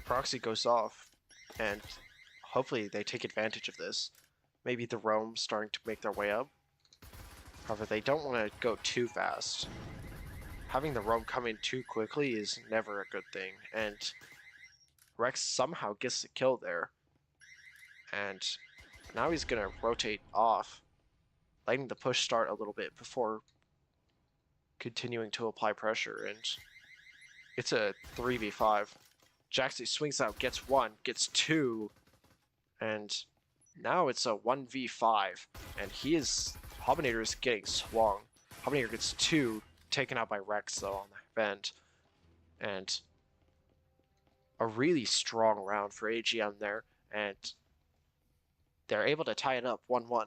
Proxy goes off, and hopefully they take advantage of this. Maybe the roam's starting to make their way up. However, they don't want to go too fast. Having the roam come in too quickly is never a good thing, and Rex somehow gets the kill there. And now he's going to rotate off, letting the push start a little bit before continuing to apply pressure, and it's a 3v5. Jaxie swings out, gets one, gets two, and now it's a 1v5, and Hobinator is getting swung. Hobinator gets two, taken out by Rex though on the vent, and a really strong round for AGM there, and they're able to tie it up 1-1.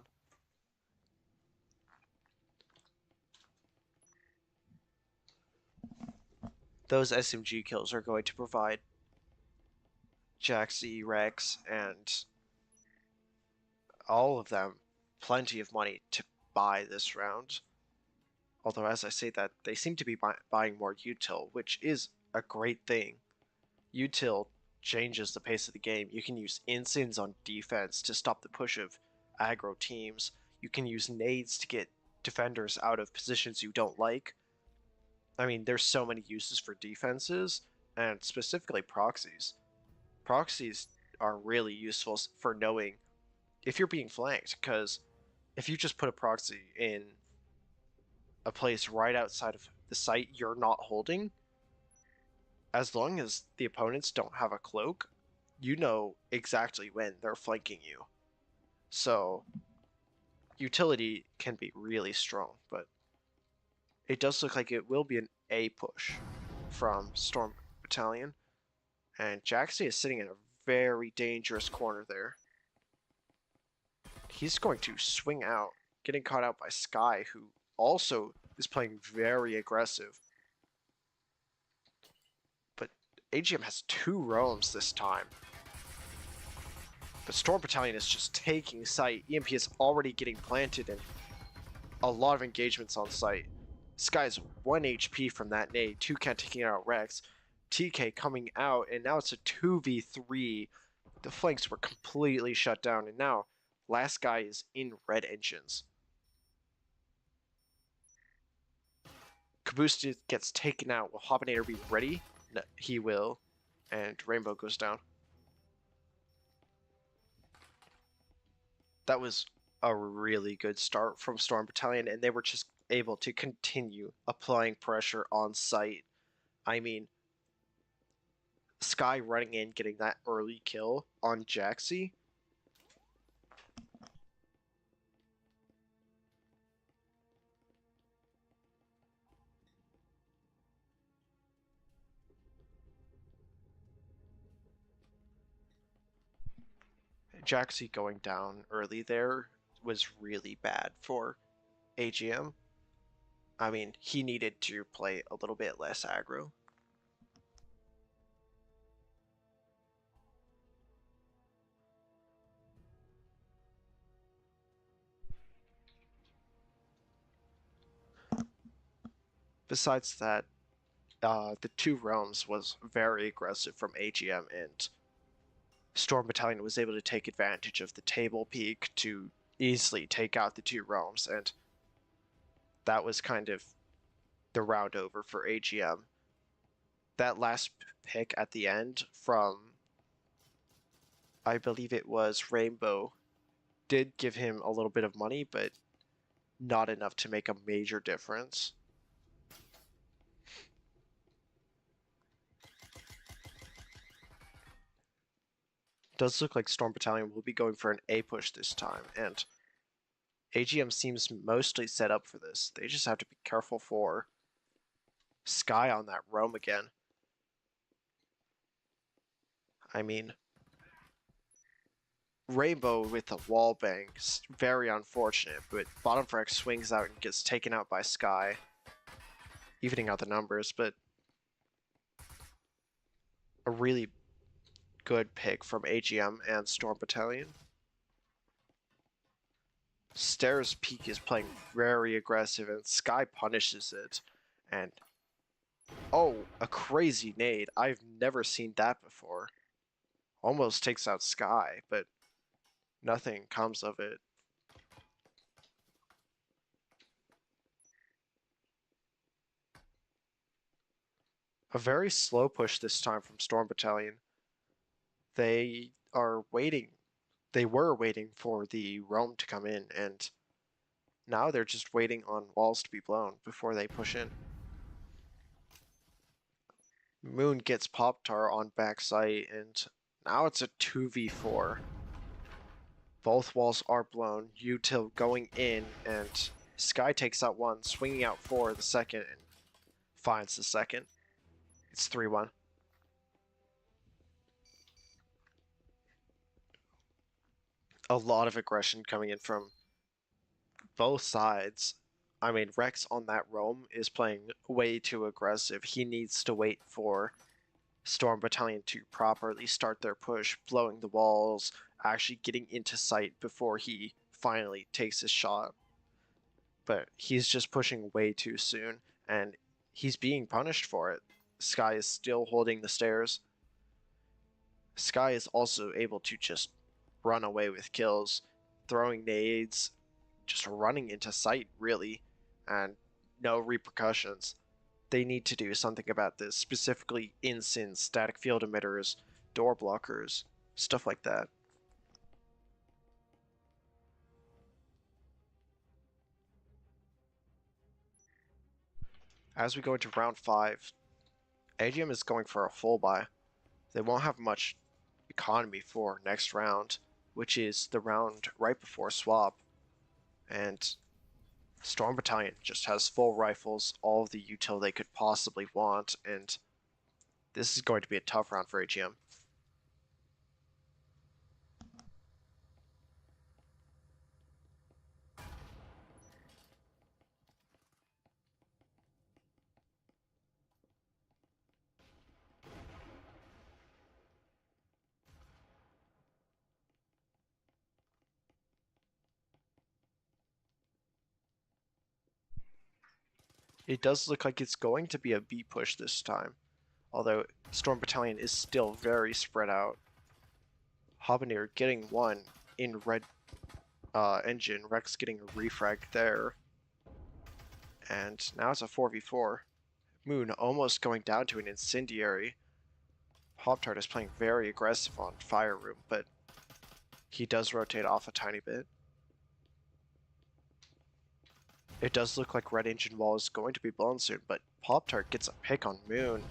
Those SMG kills are going to provide Jaxie, Rex, and all of them plenty of money to buy this round. Although, as I say that, they seem to be buying more util, which is a great thing. Util changes the pace of the game. You can use insins on defense to stop the push of aggro teams. You can use nades to get defenders out of positions you don't like. I mean, there's so many uses for defenses, and specifically proxies. Proxies are really useful for knowing if you're being flanked, because if you just put a proxy in a place right outside of the site you're not holding, as long as the opponents don't have a cloak, you know exactly when they're flanking you. So utility can be really strong, but it does look like it will be an A push from Storm Battalion, and Jaxie is sitting in a very dangerous corner there. He's going to swing out, getting caught out by Sky, who also is playing very aggressive. But AGM has two roams this time. But Storm Battalion is just taking site. EMP is already getting planted, and a lot of engagements on site. Sky's 1 HP from that nade, Toucan taking out Rex, TK coming out, and now it's a 2v3. The flanks were completely shut down, and now last guy is in red engines. Caboose gets taken out. Will Hobinator be ready? No, he will. And Rainbow goes down. That was a really good start from Storm Battalion, and they were just able to continue applying pressure on site. I mean, Sky running in, getting that early kill on Jaxie. Jaxie going down early there was really bad for AGM. I mean, he needed to play a little bit less aggro. Besides that, the two realms was very aggressive from AGM, and Storm Battalion was able to take advantage of the table peak to easily take out the two realms, and that was kind of the round over for AGM. That last pick at the end from, I believe it was Rainbow, did give him a little bit of money, but not enough to make a major difference. Does look like Storm Battalion will be going for an A push this time, and AGM seems mostly set up for this. They just have to be careful for Sky on that roam again. I mean, Rainbow with the wall bangs, very unfortunate, but Bottom Frax swings out and gets taken out by Sky, evening out the numbers, but a really good pick from AGM and Storm Battalion. Stairs Peak is playing very aggressive, and Sky punishes it, and oh, a crazy nade. I've never seen that before. Almost takes out Sky, but nothing comes of it. A very slow push this time from Storm Battalion. They are waiting. They were waiting for the roam to come in, and now they're just waiting on walls to be blown before they push in. Moon gets Pop-Tar on backside, and now it's a 2v4. Both walls are blown. Util going in, and Sky takes out one, swinging out for the second, and finds the second. It's 3-1. A lot of aggression coming in from both sides. I mean, Rex on that roam is playing way too aggressive. He needs to wait for Storm Battalion to properly start their push, blowing the walls, actually getting into sight before he finally takes his shot. But he's just pushing way too soon, and he's being punished for it. Sky is still holding the stairs. Sky is also able to just run away with kills, throwing nades, just running into sight, really, and no repercussions. They need to do something about this, specifically Insins, static field emitters, door blockers, stuff like that. As we go into round 5, AGM is going for a full buy. They won't have much economy for next round, which is the round right before swap. And Storm Battalion just has full rifles, all of the util they could possibly want, and this is going to be a tough round for AGM. It does look like it's going to be a B push this time, although Storm Battalion is still very spread out. Habanir getting one in red engine, Rex getting a refrag there, And now it's a 4v4. Moon almost going down to an incendiary. Pop-Tart is playing very aggressive on Fire Room, but he does rotate off a tiny bit. It does look like Red Engine Wall is going to be blown soon, but Pop-Tart gets a pick on Moon.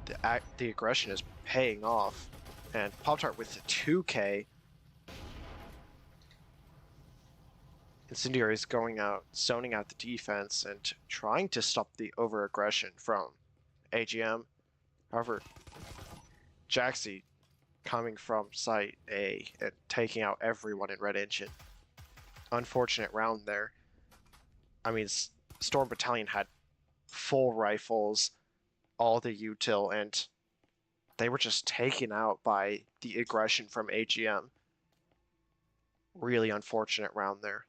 The aggression is paying off, and Pop-Tart with the 2K. Incendiary is going out, zoning out the defense, and trying to stop the over-aggression from AGM. However, Jaxi coming from Site A and taking out everyone in Red Engine. Unfortunate round there. I mean, Storm Battalion had full rifles, all the util, and they were just taken out by the aggression from AGM. Really unfortunate round there.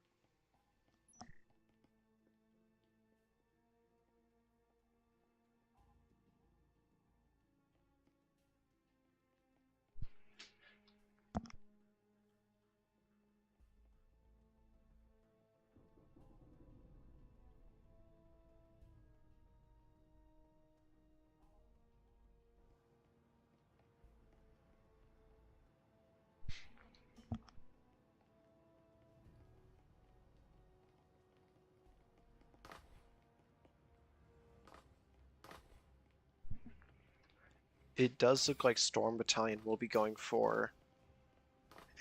It does look like Storm Battalion will be going for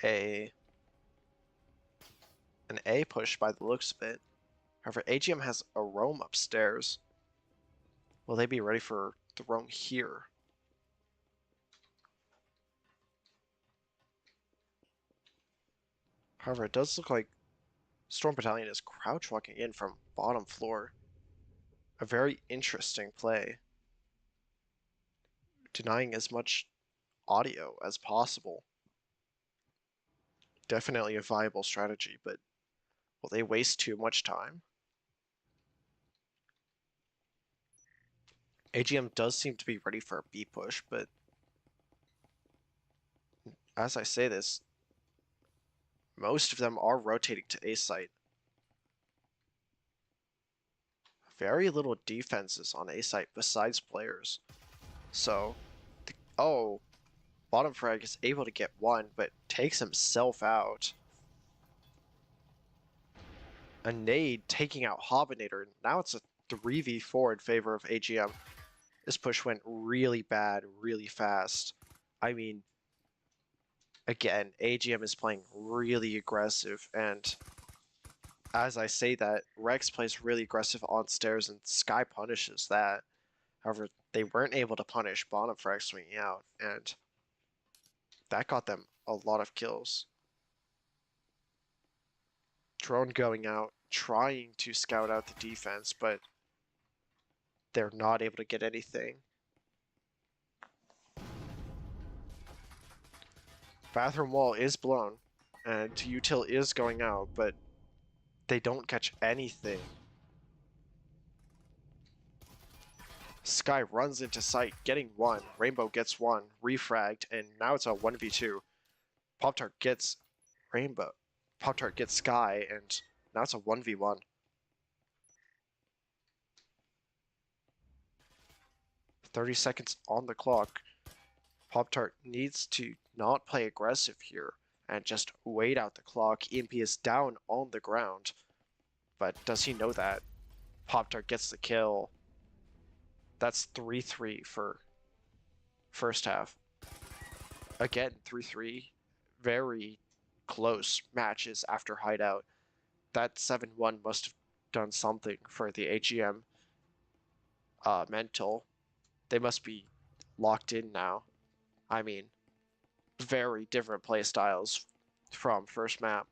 an A push by the looks of it. However, AGM has a roam upstairs. Will they be ready for the roam here? However, it does look like Storm Battalion is crouch walking in from bottom floor. A very interesting play. Denying as much audio as possible. Definitely a viable strategy, but will they waste too much time? AGM does seem to be ready for a B push, but as I say this, most of them are rotating to A site. Very little defenses on A site besides players. So, oh, bottom frag is able to get one, but takes himself out. A nade taking out Hobbinator. Now it's a 3v4 in favor of AGM. This push went really bad, really fast. I mean, again, AGM is playing really aggressive, and as I say that, Rex plays really aggressive on stairs, and Sky punishes that. However, they weren't able to punish bottom frag swinging out, and that got them a lot of kills. Drone going out, trying to scout out the defense, but they're not able to get anything. Bathroom wall is blown, and util is going out, but they don't catch anything. Sky runs into sight, getting one. Rainbow gets one, refragged, and now it's a 1v2. Pop-Tart gets Rainbow. Pop-Tart gets Sky, and now it's a 1v1. "30 seconds on the clock. Pop-Tart needs to not play aggressive here and just wait out the clock. EMP is down on the ground, but does he know that? Pop-Tart gets the kill. That's 3-3 for first half. Again, 3-3. Very close matches after hideout. That 7-1 must have done something for the AGM mental. They must be locked in now. I mean, very different play styles from first map.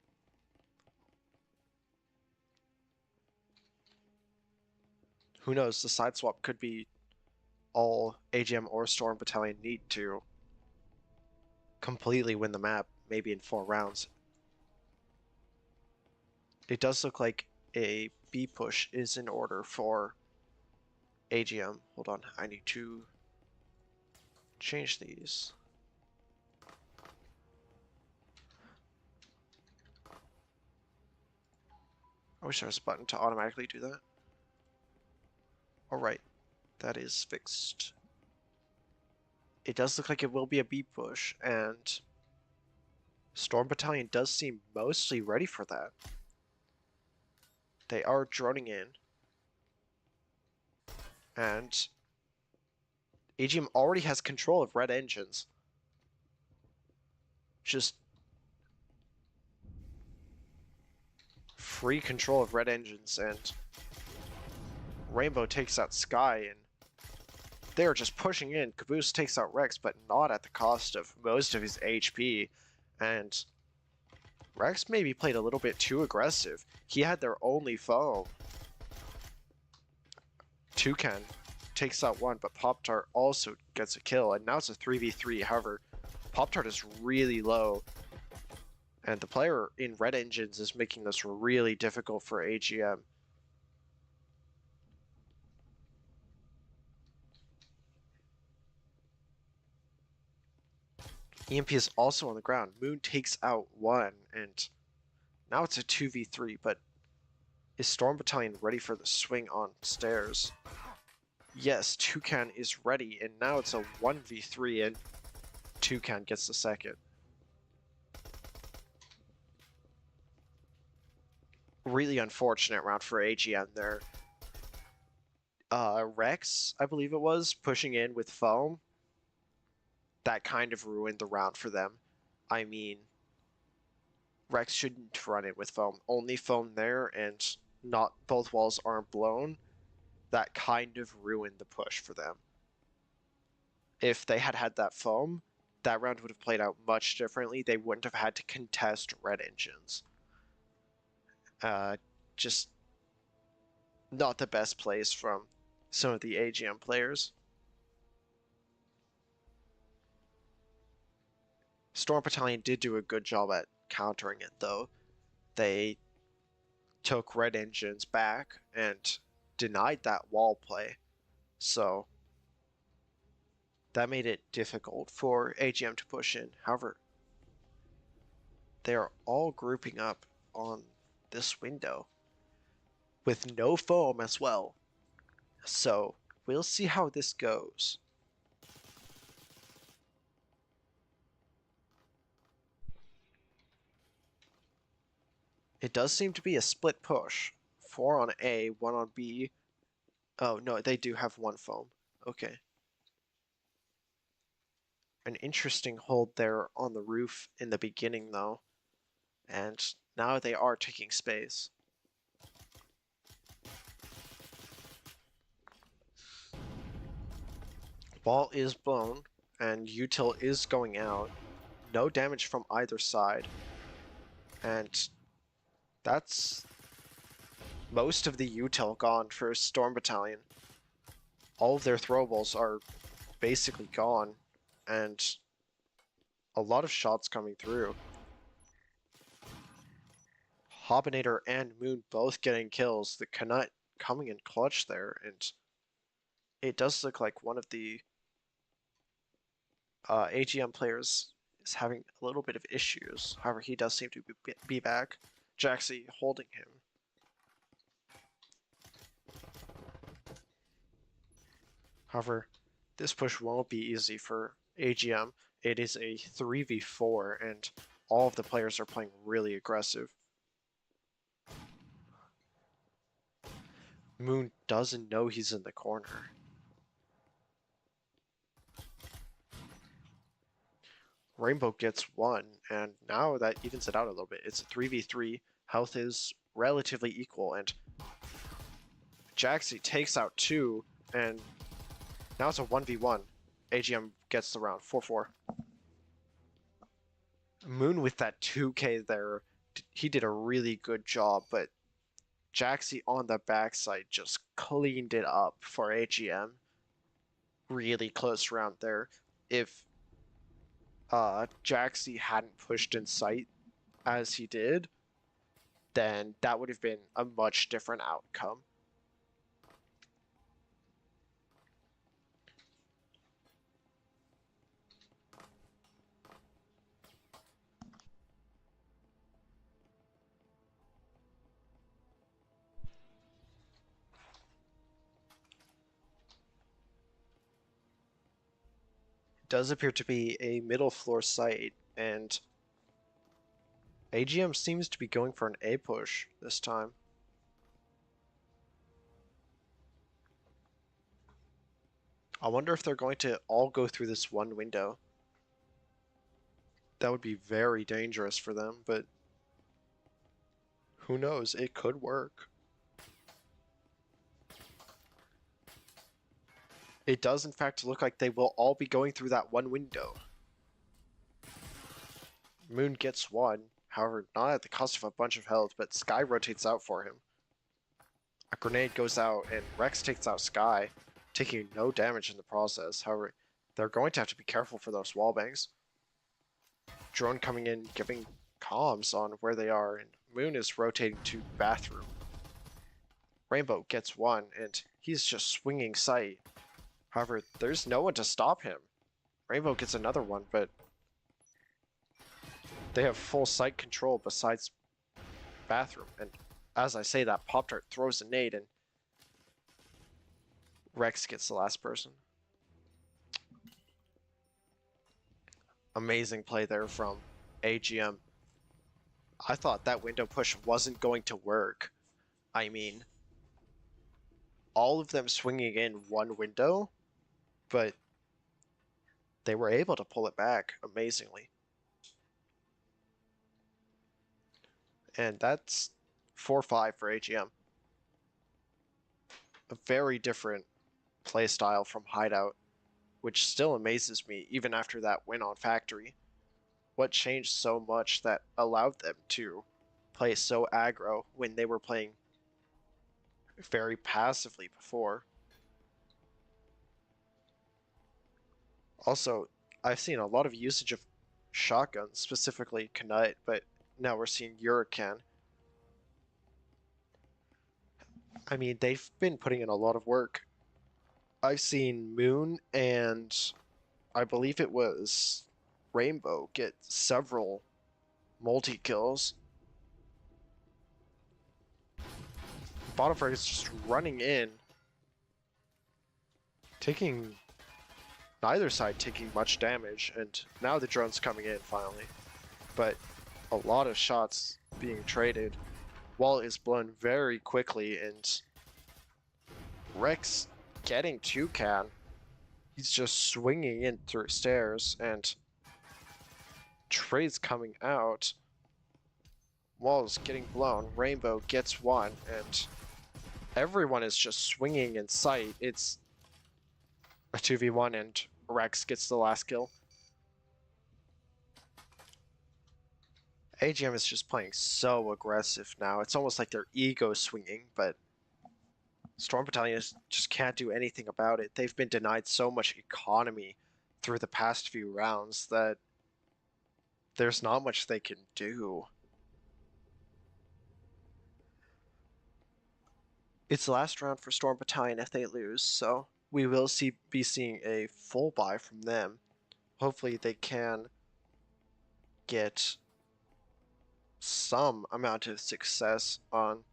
Who knows, the side swap could be all AGM or Storm Battalion need to completely win the map, maybe in 4 rounds. It does look like a B push is in order for AGM. Hold on, I need to change these. I wish there was a button to automatically do that. Alright, that is fixed. It does look like it will be a B push, and Storm Battalion does seem mostly ready for that. They are droning in, and AGM already has control of red engines. Just free control of red engines, and Rainbow takes out Sky, and they're just pushing in. Caboose takes out Rex, but not at the cost of most of his HP, and Rex maybe played a little bit too aggressive. He had their only foe. Toucan takes out one, but Pop-Tart also gets a kill, and now it's a 3v3. However, Pop-Tart is really low, and the player in red engines is making this really difficult for AGM. EMP is also on the ground. Moon takes out one, and now it's a 2v3, but is Storm Battalion ready for the swing on stairs? Yes, Toucan is ready, and now it's a 1v3, and Toucan gets the second. Really unfortunate round for AGM there. Rex, I believe it was, pushing in with Foam. That kind of ruined the round for them. I mean, Rex shouldn't run it with Foam. Only Foam there, and not both walls aren't blown. That kind of ruined the push for them. If they had had that Foam, that round would have played out much differently. They wouldn't have had to contest red engines. Just not the best plays from some of the AGM players. Storm Battalion did do a good job at countering it, though. They took red engines back and denied that wall play, so that made it difficult for AGM to push in. However, they are all grouping up on this window with no foam as well, so we'll see how this goes. It does seem to be a split push. 4 on A, 1 on B. Oh, no, they do have one foam. Okay. An interesting hold there on the roof in the beginning, though. And now they are taking space. Ball is blown, and util is going out. No damage from either side. And that's most of the util gone for Storm Battalion. All of their throwables are basically gone, and a lot of shots coming through. Hobinator and Moon both getting kills. The Knut coming in clutch there, and it does look like one of the AGM players is having a little bit of issues. However, he does seem to be back. Jaxie holding him. However, this push won't be easy for AGM. It is a 3v4, and all of the players are playing really aggressive. Moon doesn't know he's in the corner. Rainbow gets one, and now that evens it out a little bit. It's a 3v3. Health is relatively equal, and Jaxie takes out two, and now it's a 1v1. AGM gets the round, 4-4. Moon with that 2k there, he did a really good job, but Jaxie on the backside just cleaned it up for AGM. Really close round there. If Jaxie hadn't pushed in sight as he did, then that would have been a much different outcome. does appear to be a middle floor site, and AGM seems to be going for an A push this time. I wonder if they're going to all go through this one window. That would be very dangerous for them, but who knows? It could work. It does in fact look like they will all be going through that one window. Moon gets one, however, not at the cost of a bunch of health, but Sky rotates out for him. A grenade goes out, and Rex takes out Sky, taking no damage in the process. However, they're going to have to be careful for those wallbangs. Drone coming in, giving comms on where they are, and Moon is rotating to bathroom. Rainbow gets one, and he's just swinging sight. However, there's no one to stop him. Rainbow gets another one, but they have full sight control besides bathroom. And as I say that, Pop-Tart throws a nade, and Rex gets the last person. Amazing play there from AGM. I thought that window push wasn't going to work. I mean, all of them swinging in one window, but they were able to pull it back amazingly. And that's 4-5 for AGM. A very different play style from Hideout, which still amazes me even after that win on Factory. What changed so much that allowed them to play so aggro when they were playing very passively before? Also, I've seen a lot of usage of shotguns, specifically Knight, but now we're seeing Huracan. I mean, they've been putting in a lot of work. I've seen Moon and I believe it was Rainbow get several multi-kills. Bottom is just running in, taking neither side taking much damage, and now the drone's coming in finally. But a lot of shots being traded. Wall is blown very quickly, and Rex getting Toucan. He's just swinging in through stairs, and trades coming out. Wall's getting blown. Rainbow gets one, and everyone is just swinging in sight. It's a 2v1, and Rex gets the last kill. AGM is just playing so aggressive now. It's almost like they're ego swinging, but Storm Battalion just can't do anything about it. They've been denied so much economy through the past few rounds that there's not much they can do. It's the last round for Storm Battalion if they lose, so we will be seeing a full buy from them. Hopefully they can get some amount of success on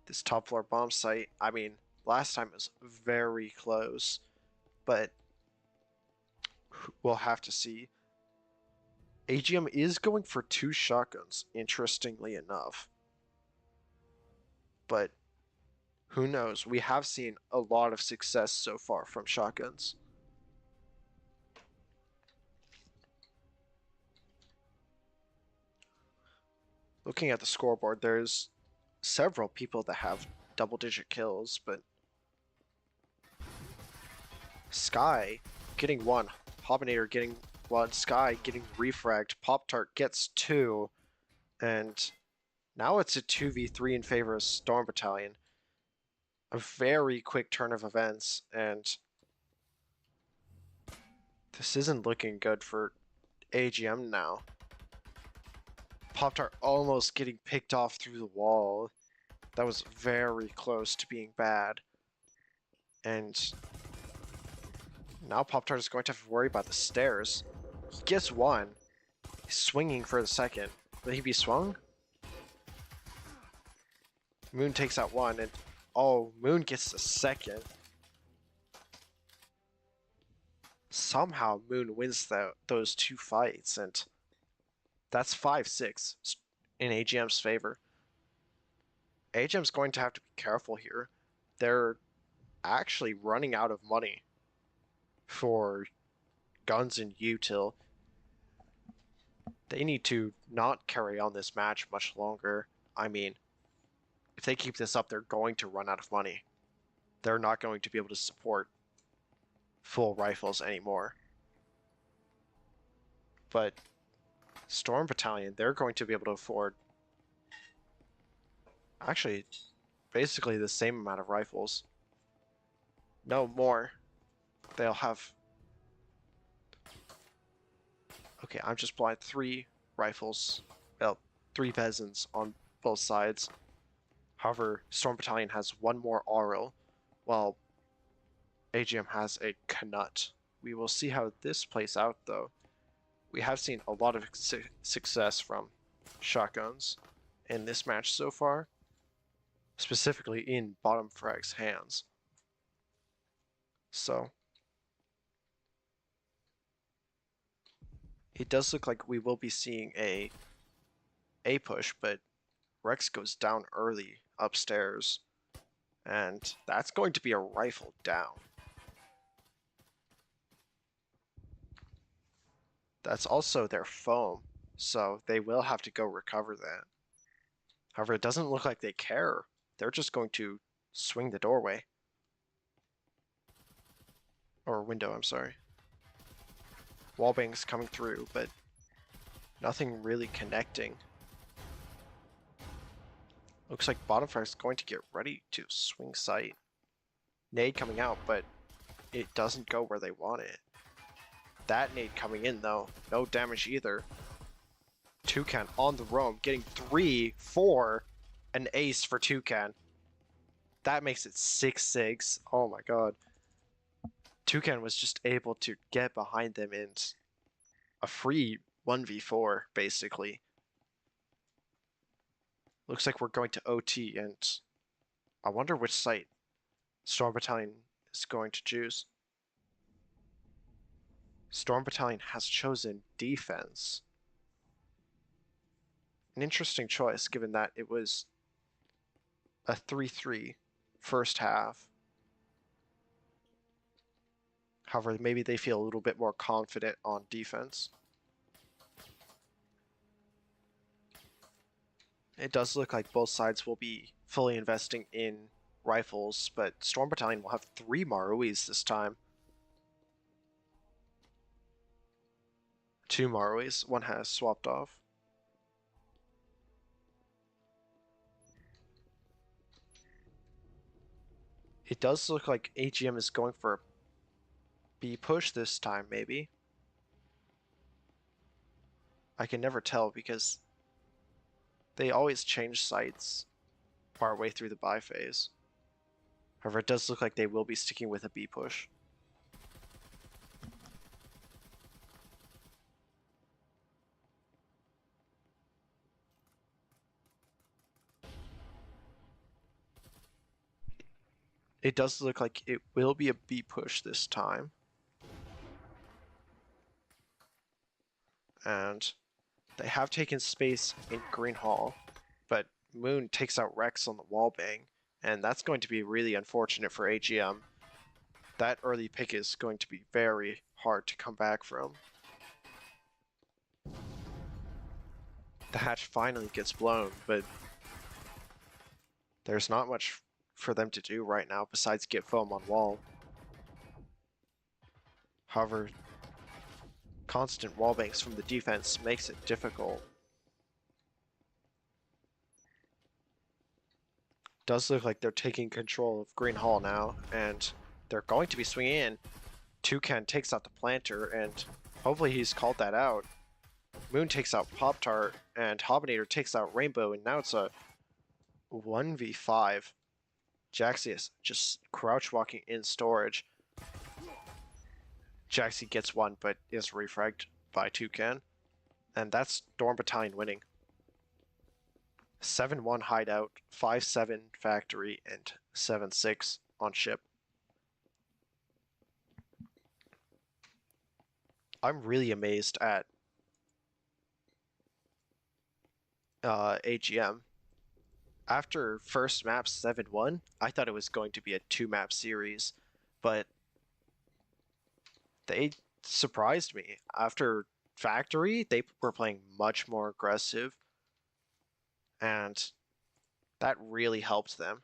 this top floor bomb site. I mean, last time it was very close, but we'll have to see. AGM is going for 2 shotguns, interestingly enough. But who knows? We have seen a lot of success so far from shotguns. Looking at the scoreboard, there's several people that have double-digit kills, but Sky getting 1, Hobinator getting 1, Sky getting refragged, Pop-Tart gets 2, and now it's a 2v3 in favor of Storm Battalion. A very quick turn of events, and this isn't looking good for AGM now. Pop-Tart almost getting picked off through the wall. That was very close to being bad. And now Pop-Tart is going to have to worry about the stairs. He gets 1. He's swinging for the second. Will he be swung? Moon takes out 1, and oh, Moon gets the second. somehow Moon wins those two fights, and that's 5-6 in AGM's favor. AGM's going to have to be careful here. They're actually running out of money for guns and util. They need to not carry on this match much longer. I mean, if they keep this up, they're going to run out of money. They're not going to be able to support full rifles anymore. But Storm Battalion, they're going to be able to afford actually basically the same amount of rifles. No more. They'll have... Okay, I'm just blind. 3 rifles. Well, 3 peasants on both sides. However, Storm Battalion has 1 more Auril, while AGM has a Knut. We will see how this plays out, though. We have seen a lot of success from shotguns in this match so far, specifically in bottom frag's hands. So, it does look like we will be seeing a push, but Rex goes down early upstairs, and that's going to be a rifle down. That's also their foam, so they will have to go recover that. However, it doesn't look like they care. They're just going to swing the doorway. Or window, I'm sorry. Wallbangs coming through, but nothing really connecting. Looks like bottom frag is going to get ready to swing sight. Nade coming out, but it doesn't go where they want it. That nade coming in, though, no damage either. Toucan on the roam, getting 3, 4, an ace for Toucan. That makes it 6-6. Oh my god. Toucan was just able to get behind them in a free 1v4, basically. Looks like we're going to OT, and I wonder which site Storm Battalion is going to choose. Storm Battalion has chosen defense. An interesting choice, given that it was a 3-3 first half. However, maybe they feel a little bit more confident on defense. It does look like both sides will be fully investing in rifles, but Storm Battalion will have 3 Maruis this time. 2 Maruis, one has swapped off. It does look like AGM is going for a B push this time, maybe. I can never tell because they always change sites partway through the buy phase. However, it does look like they will be sticking with a B push. It does look like it will be a B push this time. And they have taken space in Green Hall, but Moon takes out Rex on the wallbang, and that's going to be really unfortunate for AGM. That early pick is going to be very hard to come back from. The hatch finally gets blown, but there's not much for them to do right now besides get foam on wall. However, constant wallbangs from the defense makes it difficult. Does look like they're taking control of Green Hall now, and they're going to be swinging in. Toucan takes out the planter, and hopefully he's called that out. Moon takes out Pop-Tart, and Hobinator takes out Rainbow, and now it's a 1v5. Jaxius just crouch walking in storage. Jaxi gets one, but is refragged by Toucan. And that's Storm Battalion winning. 7-1 hideout, 5-7 factory, and 7-6 on ship. I'm really amazed at AGM. After first map 7-1, I thought it was going to be a 2-map series, but they surprised me. After Factory, they were playing much more aggressive, and that really helped them.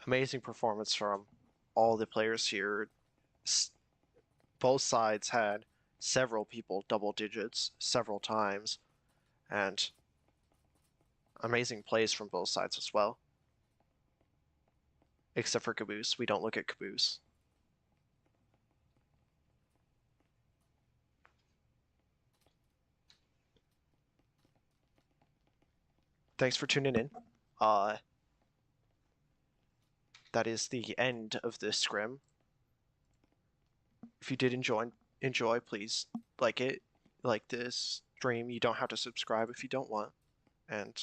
Amazing performance from all the players here. Both sides had several people double digits several times, and amazing plays from both sides as well. Except for Caboose. We don't look at Caboose. Thanks for tuning in. That is the end of this scrim. If you did enjoy, please like it, like this stream. You don't have to subscribe if you don't want. And